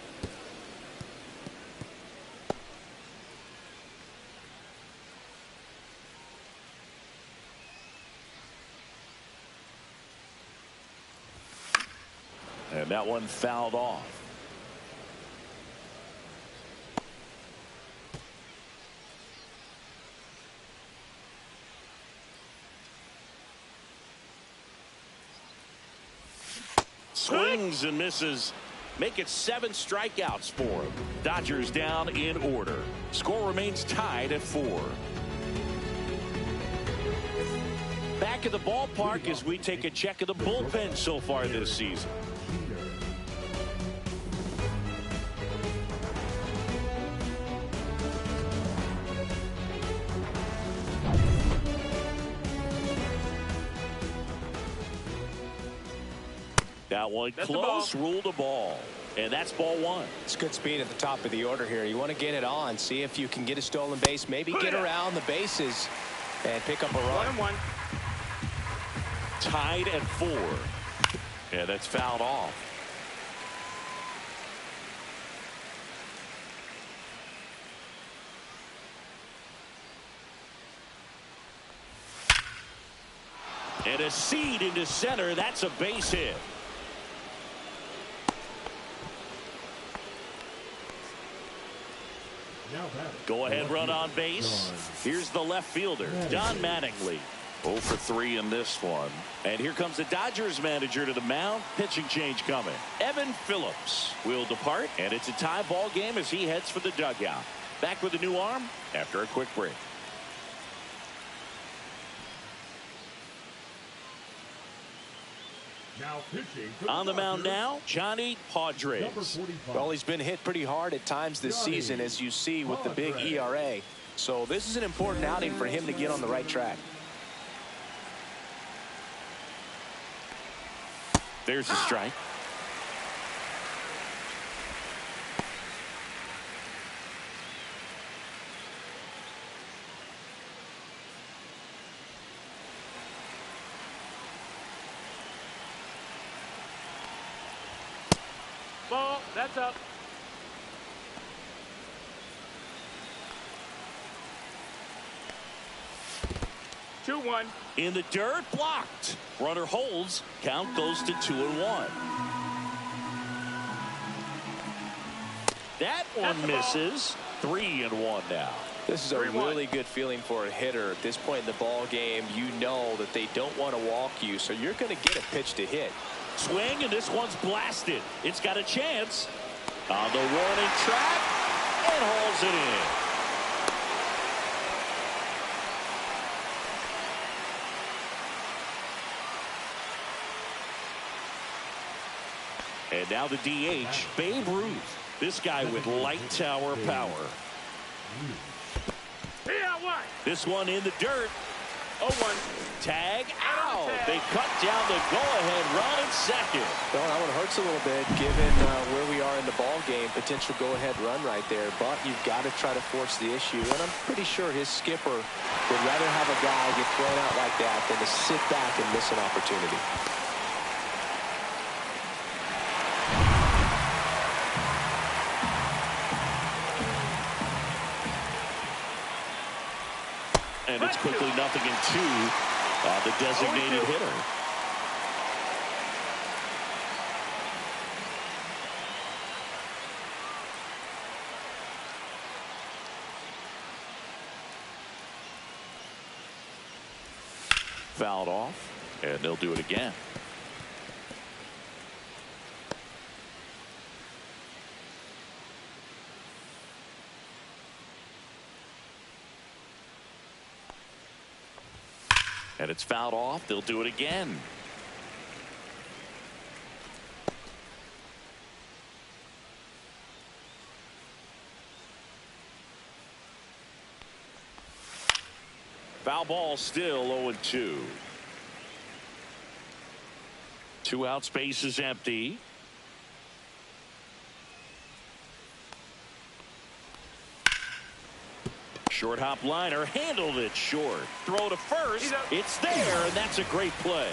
And that one fouled off. Swings and misses. Make it 7 strikeouts for him. Dodgers down in order. Score remains tied at 4. Back at the ballpark as we take a check of the bullpen so far this season. That one close, ruled a ball. And that's ball 1. It's good speed at the top of the order here. You want to get it on, see if you can get a stolen base, maybe get around the bases and pick up a run. 1-1. Tied at 4. Yeah, that's fouled off. And a seed into center. That's a base hit. Go ahead run on base. Here's the left fielder, Don Mattingly. 0 for 3 in this one. And here comes the Dodgers manager to the mound. Pitching change coming. Evan Phillips will depart, and it's a tie ball game as he heads for the dugout. Back with a new arm after a quick break. Now pitching on the mound now, Johnny Padres. Well, he's been hit pretty hard at times this season, as you see with the big ERA. So this is an important outing for him to get on the right track. There's a strike. Ball, that's up. Two, 1. In the dirt, blocked. Runner holds. Count goes to 2-1. That one misses. 3-1 now. This is a really good feeling for a hitter. At this point in the ball game, you know that they don't want to walk you, so you're going to get a pitch to hit. Swing, and this one's blasted. It's got a chance. On the warning track, and hauls it in. And now the DH, Babe Ruth. This guy with light tower power. This one in the dirt. 0-1. Tag out. They cut down the go-ahead run at second. Well, that one hurts a little bit given where we are in the ball game. Potential go-ahead run right there. But you've got to try to force the issue. And I'm pretty sure his skipper would rather have a guy get thrown out like that than to sit back and miss an opportunity. And it's quickly 0-2. The designated hitter. Fouled off, and they'll do it again. And it's fouled off. They'll do it again. Foul ball, still 0-2. 2 out, space is empty. Short hop liner, handled it short. Throw to first. It's there, and that's a great play.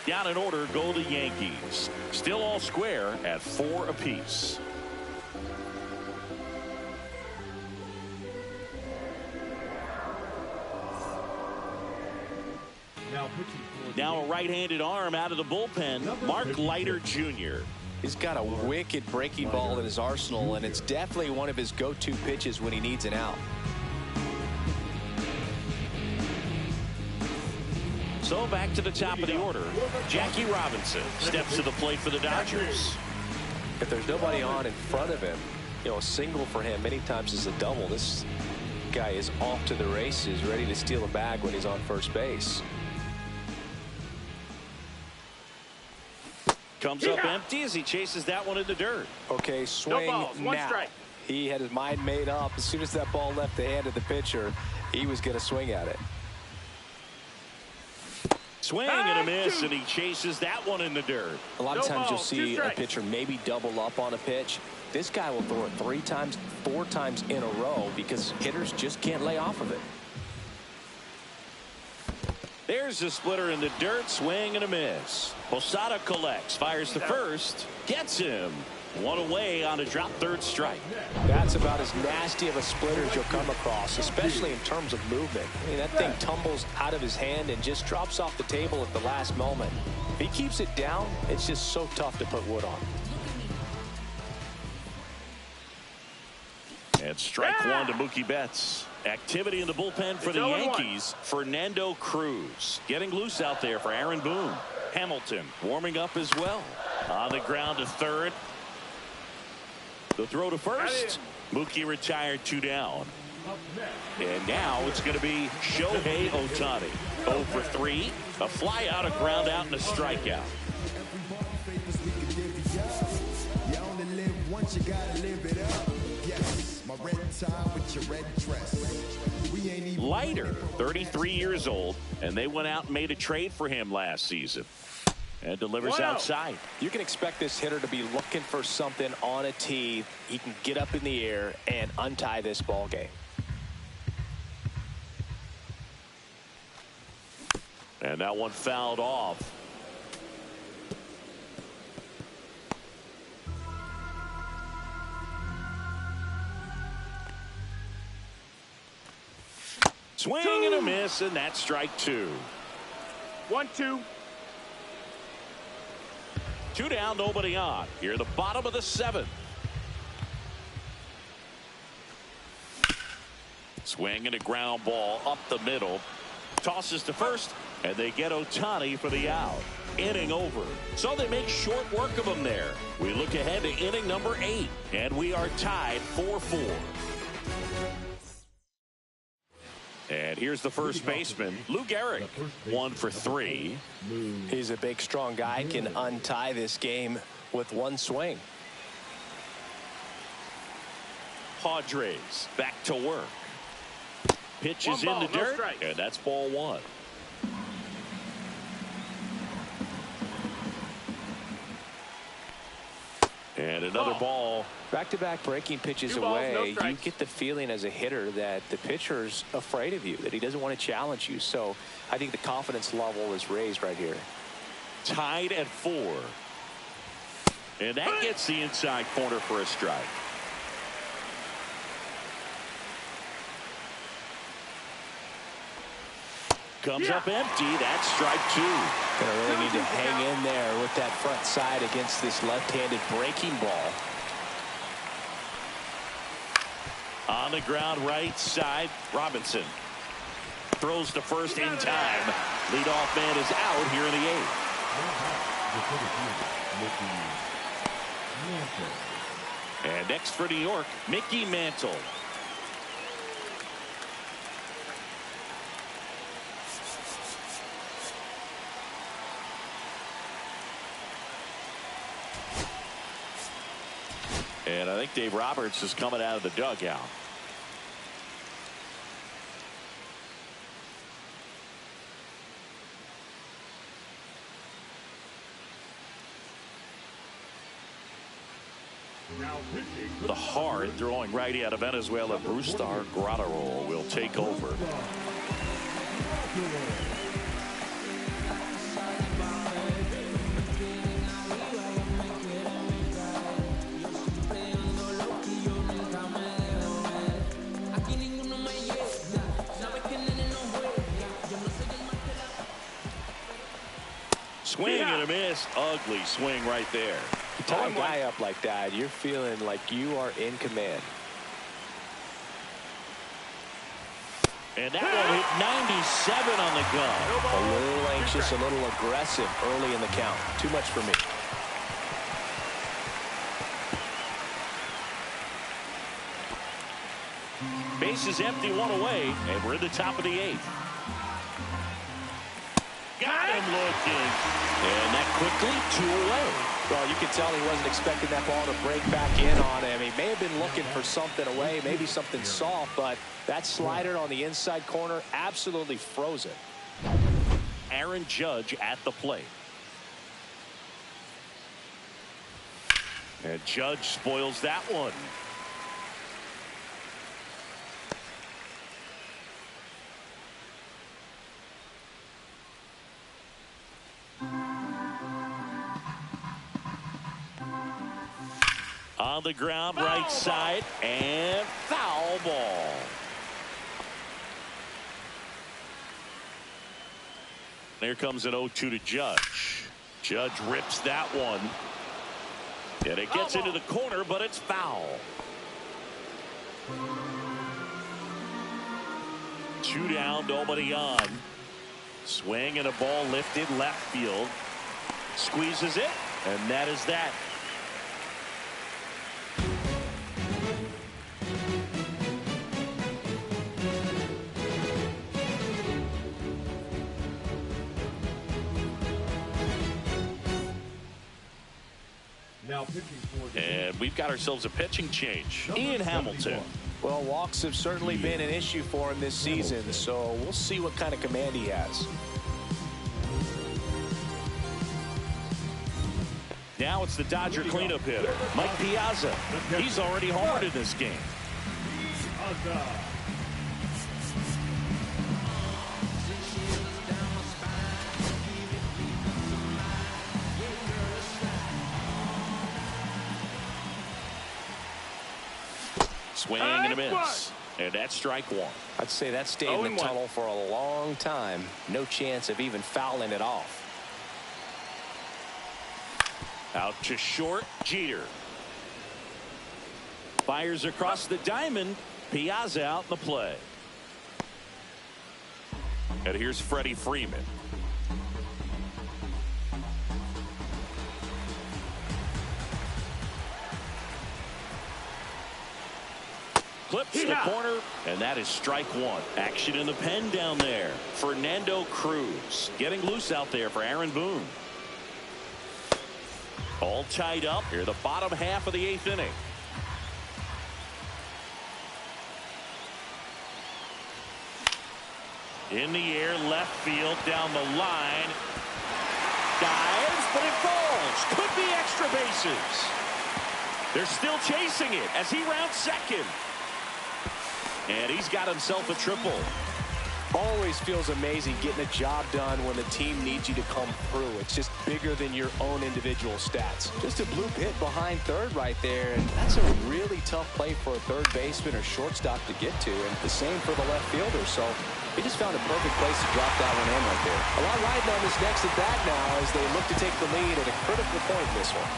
Down in order go the Yankees. Still all square at 4 apiece. Now a right-handed arm out of the bullpen, Mark Leiter Jr. He's got a wicked breaking ball in his arsenal, and it's definitely one of his go-to pitches when he needs an out. So back to the top of the order. Jackie Robinson steps to the plate for the Dodgers. If there's nobody on in front of him, you know, a single for him many times is a double. This guy is off to the races, ready to steal a bag when he's on first base. Comes up empty as he chases that one in the dirt. Okay, swing no balls, 1 now. strike. He had his mind made up. As soon as that ball left the hand of the pitcher, he was going to swing at it. Swing and a miss, and he chases that one in the dirt. A lot of times you'll see a pitcher maybe double up on a pitch. This guy will throw it 3 times, 4 times in a row because hitters just can't lay off of it. There's the splitter in the dirt. Swing and a miss. Posada collects, fires to first, gets him. 1 away on a drop, 3rd strike. That's about as nasty of a splitter as you'll come across, especially in terms of movement. I mean, that thing tumbles out of his hand and just drops off the table at the last moment. If he keeps it down, it's just so tough to put wood on. And strike 1 to Mookie Betts. Activity in the bullpen for the Yankees. Fernando Cruz getting loose out there for Aaron Boone. Hamilton warming up as well. On the ground to third. The throw to first. Mookie retired 2 down. And now it's going to be Shohei Ohtani. 0 for 3. A fly out, a ground out, and a strikeout. You only live once, you gotta live it up. Yes, my red tie with your red dress. We ain't even Leiter, 33 years old, and they went out and made a trade for him last season. And delivers outside. You can expect this hitter to be looking for something on a tee. He can get up in the air and untie this ball game. And that one fouled off. Swing and a miss, and that's strike 2. 1-2. 2 down, nobody on. Here at the bottom of the 7th. Swing and a ground ball up the middle. Tosses to first, and they get Ohtani for the out. Inning over. So they make short work of him there. We look ahead to inning number 8, and we are tied 4-4. And here's the first baseman, Lou Gehrig, 1 for 3. He's a big, strong guy, can untie this game with one swing. Padres back to work. Pitch is in the dirt, and that's ball 1. And another ball. Back-to-back breaking pitches away, you get the feeling as a hitter that the pitcher's afraid of you, that he doesn't want to challenge you. So I think the confidence level is raised right here. Tied at 4. And that gets the inside corner for a strike. Comes up empty. That's strike 2. Gonna really need to hang in there with that front side against this left-handed breaking ball. On the ground right side, Robinson throws to first in time. Leadoff man is out here in the 8th. And next for New York, Mickey Mantle. And I think Dave Roberts is coming out of the dugout. The hard throwing righty out of Venezuela, Brustar Graterol, will take over. Swing and a miss. Ugly swing right there. You tie a guy up like that, you're feeling like you are in command. And that one hit 97 on the gun. A little anxious, a little aggressive early in the count. Too much for me. Base is empty, 1 away, and we're in the top of the 8th. Got him looking. And that quickly 2 away. Well, you can tell he wasn't expecting that ball to break back in on him. He may have been looking for something away, maybe something soft, but that slider on the inside corner absolutely froze it. Aaron Judge at the plate. And Judge spoils that one. On the ground, right side, and foul ball. There comes an 0-2 to Judge. Judge rips that one. And it gets into the corner, but it's foul. 2 down, nobody on. Swing and a ball lifted left field. Squeezes it, and that is that. And we've got ourselves a pitching change. Ian Hamilton. Well, walks have certainly been an issue for him this season, so we'll see what kind of command he has. Now it's the Dodger cleanup hitter, Mike Piazza. He's already homered in this game. Swing and a miss. And that's strike 1. I'd say that stayed in the tunnel for a long time. No chance of even fouling it off. Out to short, Jeter. Fires across the diamond. Piazza out in the play. And here's Freddie Freeman. Clips the corner, and that is strike one. Action in the pen down there. Fernando Cruz getting loose out there for Aaron Boone. All tied up here, the bottom half of the 8th inning. In the air, left field, down the line. Dives, but it falls. Could be extra bases. They're still chasing it as he rounds second. And he's got himself a triple. Always feels amazing getting a job done when the team needs you to come through. It's just bigger than your own individual stats. Just a bloop hit behind third right there, and that's a really tough play for a third baseman or shortstop to get to, and the same for the left fielder. So he just found a perfect place to drop that one in right there. A lot riding on this next at bat now as they look to take the lead at a critical point in this one.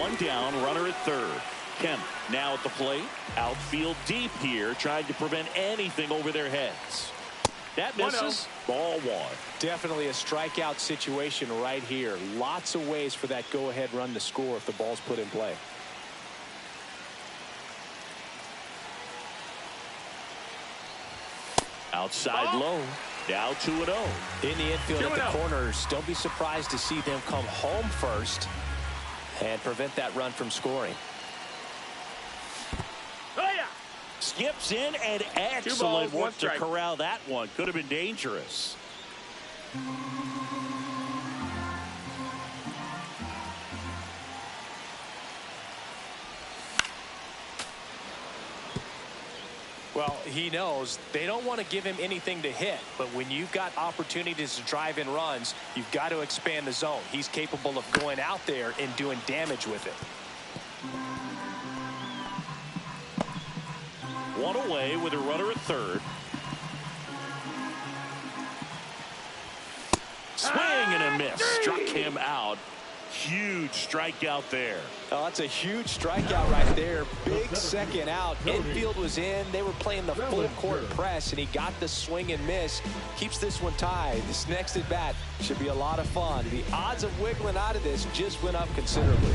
One down, runner at third. Kemp now at the plate. Outfield deep here, trying to prevent anything over their heads. That misses. Ball one. Definitely a strikeout situation right here. Lots of ways for that go-ahead run to score if the ball's put in play. Outside low. Now 2-0. In the infield at the corners, don't be surprised to see them come home first and prevent that run from scoring. Skips in, and excellent work to corral that one. Could have been dangerous. Well, he knows they don't want to give him anything to hit, but when you've got opportunities to drive in runs, you've got to expand the zone. He's capable of going out there and doing damage with it. One away with a runner at third. Swing and a miss. Struck him out. Huge strikeout there. Oh, that's a huge strikeout right there. Big second out. Infield was in. They were playing the full court press, and he got the swing and miss. Keeps this one tied. This next at bat should be a lot of fun. The odds of wiggling out of this just went up considerably.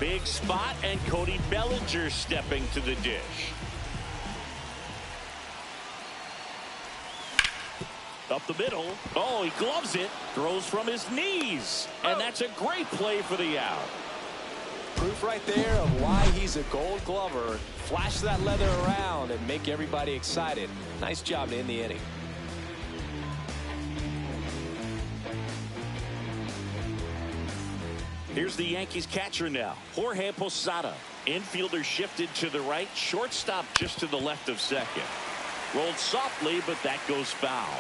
Big spot, and Cody Bellinger stepping to the dish. Up the middle. Oh, he gloves it. Throws from his knees. And that's a great play for the out. Proof right there of why he's a gold glover. Flash that leather around and make everybody excited. Nice job to end the inning. Here's the Yankees catcher now. Jorge Posada. Infielder shifted to the right. Shortstop just to the left of second. Rolled softly, but that goes foul.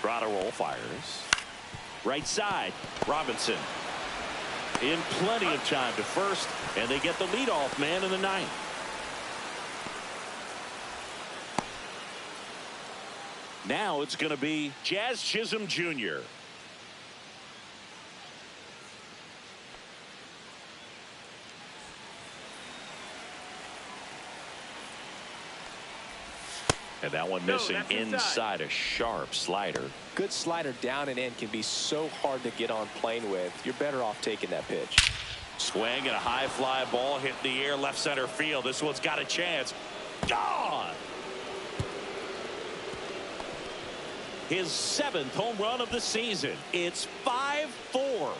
Roll fires. Right side. Robinson. In plenty of time to first, and they get the leadoff man in the ninth. Now it's going to be Jazz Chisholm Jr. And that one missing inside, a sharp slider. Good slider down and in can be so hard to get on plane with. You're better off taking that pitch. Swing and a high fly ball hit in the air left center field. This one's got a chance. Gone! His 7th home run of the season. It's 5-4.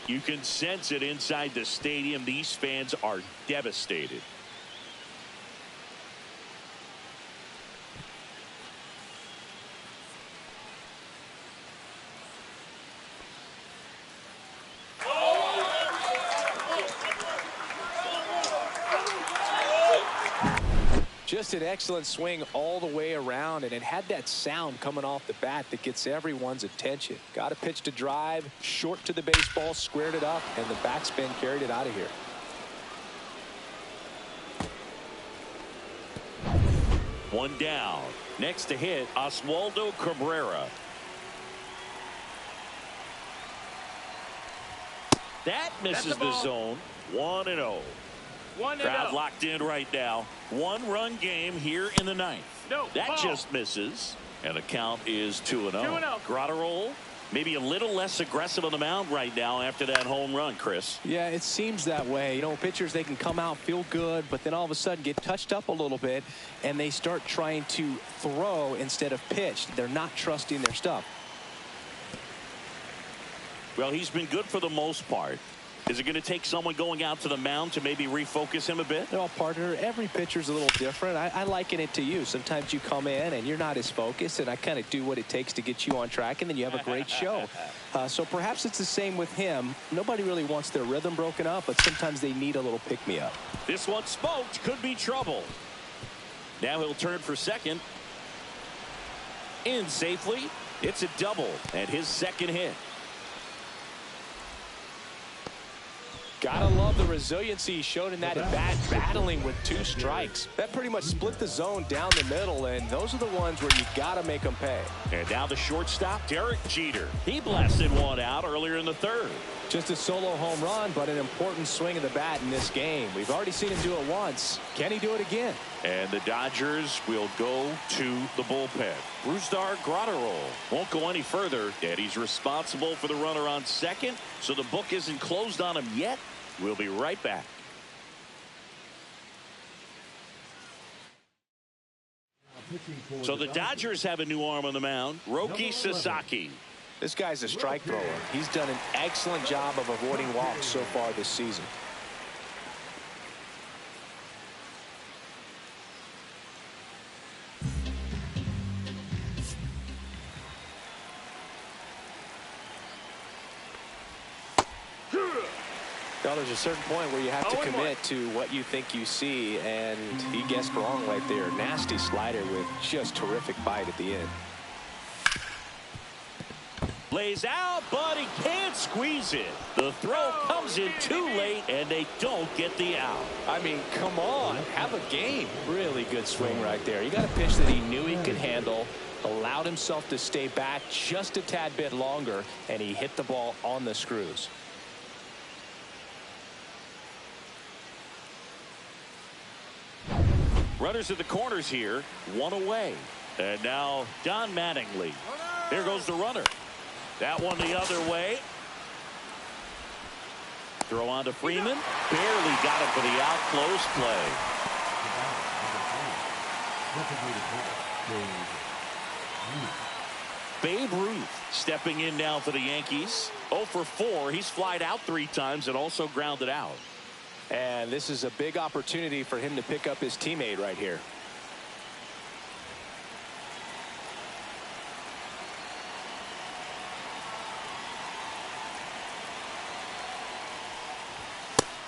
You can sense it inside the stadium. These fans are devastated. Just an excellent swing all the way around, and it had that sound coming off the bat that gets everyone's attention. Got a pitch to drive, short to the baseball, squared it up, and the backspin carried it out of here. One down. Next to hit, Oswaldo Cabrera. That misses the zone. 1-0. Crowd locked in right now. 1-run game here in the ninth. That just misses. And the count is 2-0. 2-0. Grotterol maybe a little less aggressive on the mound right now after that home run, Chris. Yeah, it seems that way. You know, pitchers, they can come out, feel good, but then all of a sudden get touched up a little bit, and they start trying to throw instead of pitch. They're not trusting their stuff. Well, he's been good for the most part. Is it going to take someone going out to the mound to maybe refocus him a bit? No, partner, every pitcher's a little different. I liken it to you. Sometimes you come in and you're not as focused, and I kind of do what it takes to get you on track, and then you have a great show. So perhaps it's the same with him. Nobody really wants their rhythm broken up, but sometimes they need a little pick-me-up. This one smoked. Could be trouble. Now he'll turn for second. In safely. It's a double, and his second hit. Gotta love the resiliency he showed in that at-bat, battling with 2 strikes. That pretty much split the zone down the middle, and those are the ones where you gotta make them pay. And now the shortstop, Derek Jeter. He blasted one out earlier in the third. Just a solo home run, but an important swing of the bat in this game. We've already seen him do it once. Can he do it again? And the Dodgers will go to the bullpen. Brusdar Grotterol won't go any further, and he's responsible for the runner on second, so the book isn't closed on him yet. We'll be right back. So the Dodgers have a new arm on the mound, Roki Sasaki. This guy's a strike thrower. He's done an excellent job of avoiding walks so far this season. Well, there's a certain point where you have to commit to what you think you see, and he guessed wrong right there. Nasty slider with just terrific bite at the end. Lays out, but he can't squeeze it. The throw comes in too late, and they don't get the out. I mean, come on, have a game. Really good swing right there. You got a pitch that he knew he could handle, allowed himself to stay back just a tad bit longer, and he hit the ball on the screws. Runners at the corners here, 1 away. And now Don Mattingly. Here goes the runner. That one the other way. Throw on to Freeman. Barely got it for the out. Close play. Babe Ruth stepping in now for the Yankees. 0 for 4. He's flied out 3 times and also grounded out. And this is a big opportunity for him to pick up his teammate right here.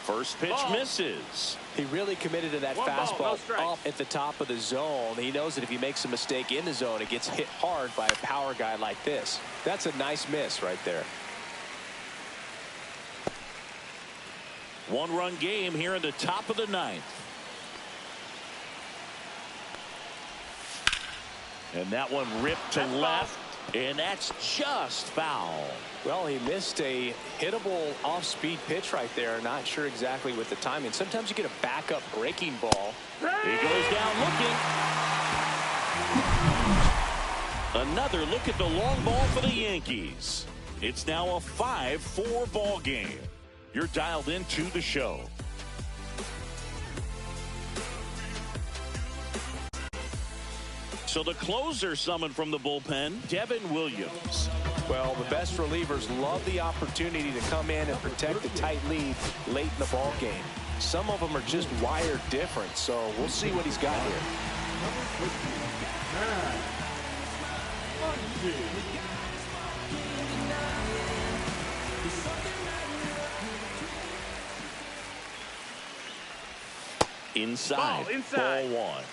First pitch misses. He really committed to that fastball up at the top of the zone. He knows that if he makes a mistake in the zone, it gets hit hard by a power guy like this. That's a nice miss right there. 1-run game here in the top of the 9th. And that one ripped to left, and that's just foul. Well, he missed a hittable off-speed pitch right there. Not sure exactly with the timing. Sometimes you get a backup breaking ball. He goes down looking. Another look at the long ball for the Yankees. It's now a 5-4 ball game. You're dialed into the show. So the closer summoned from the bullpen, Devin Williams. Well, the best relievers love the opportunity to come in and protect the tight lead late in the ball game. Some of them are just wired different, so we'll see what he's got here. Inside. Ball 1.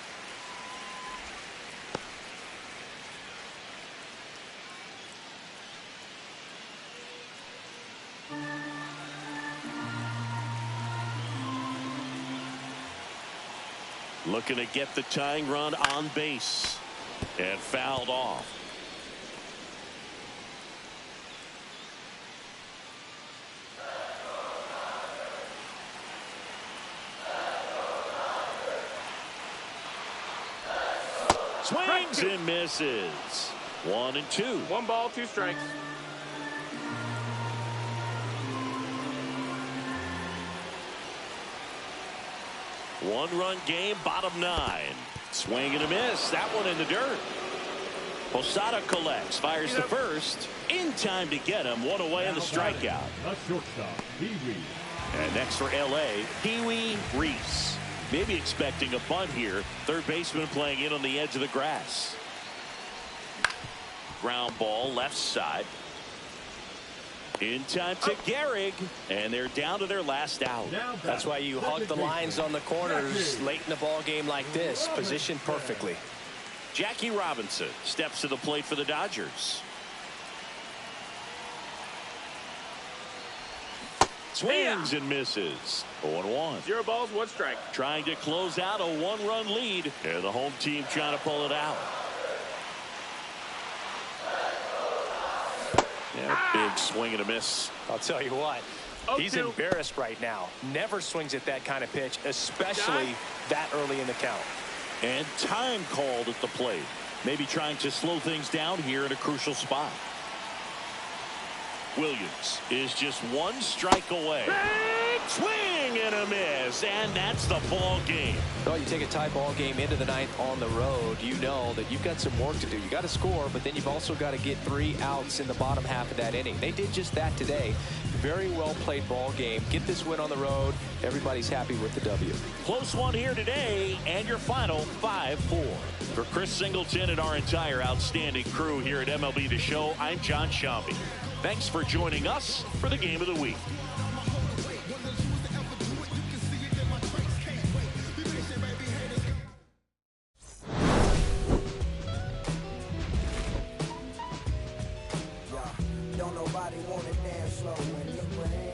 Looking to get the tying run on base and fouled off. Swings and misses. 1-2. 1 ball, 2 strikes. One-run game, bottom 9. Swing and a miss. That one in the dirt. Posada collects, fires to first. In time to get him. One away in the strikeout. A shortstop, Pee-wee. And next for L.A., Pee-wee Reese. Maybe expecting a bunt here. Third baseman playing in on the edge of the grass. Ground ball, left side. In time to Gehrig, and they're down to their last out. That's why you hug the lines on the corners late in the ball game like this, positioned perfectly. Jackie Robinson steps to the plate for the Dodgers. Swings and misses. 0-1. 0 balls, 1 strike. Trying to close out a 1-run lead, and the home team trying to pull it out. Yeah, big swing and a miss. I'll tell you what, he's embarrassed right now. Never swings at that kind of pitch, especially that early in the count. And time called at the plate. Maybe trying to slow things down here in a crucial spot. Williams is just 1 strike away. Big swing and a miss, and that's the ball game. Well, you take a tie ball game into the 9th on the road, you know that you've got some work to do. You got to score, but then you've also got to get 3 outs in the bottom half of that inning. They did just that today. Very well played ball game. Get this win on the road. Everybody's happy with the W. Close one here today, and your final 5-4. For Chris Singleton and our entire outstanding crew here at MLB The Show, I'm John Shambi. Thanks for joining us for the Game of the Week. Don't nobody wanna dance slow when your brain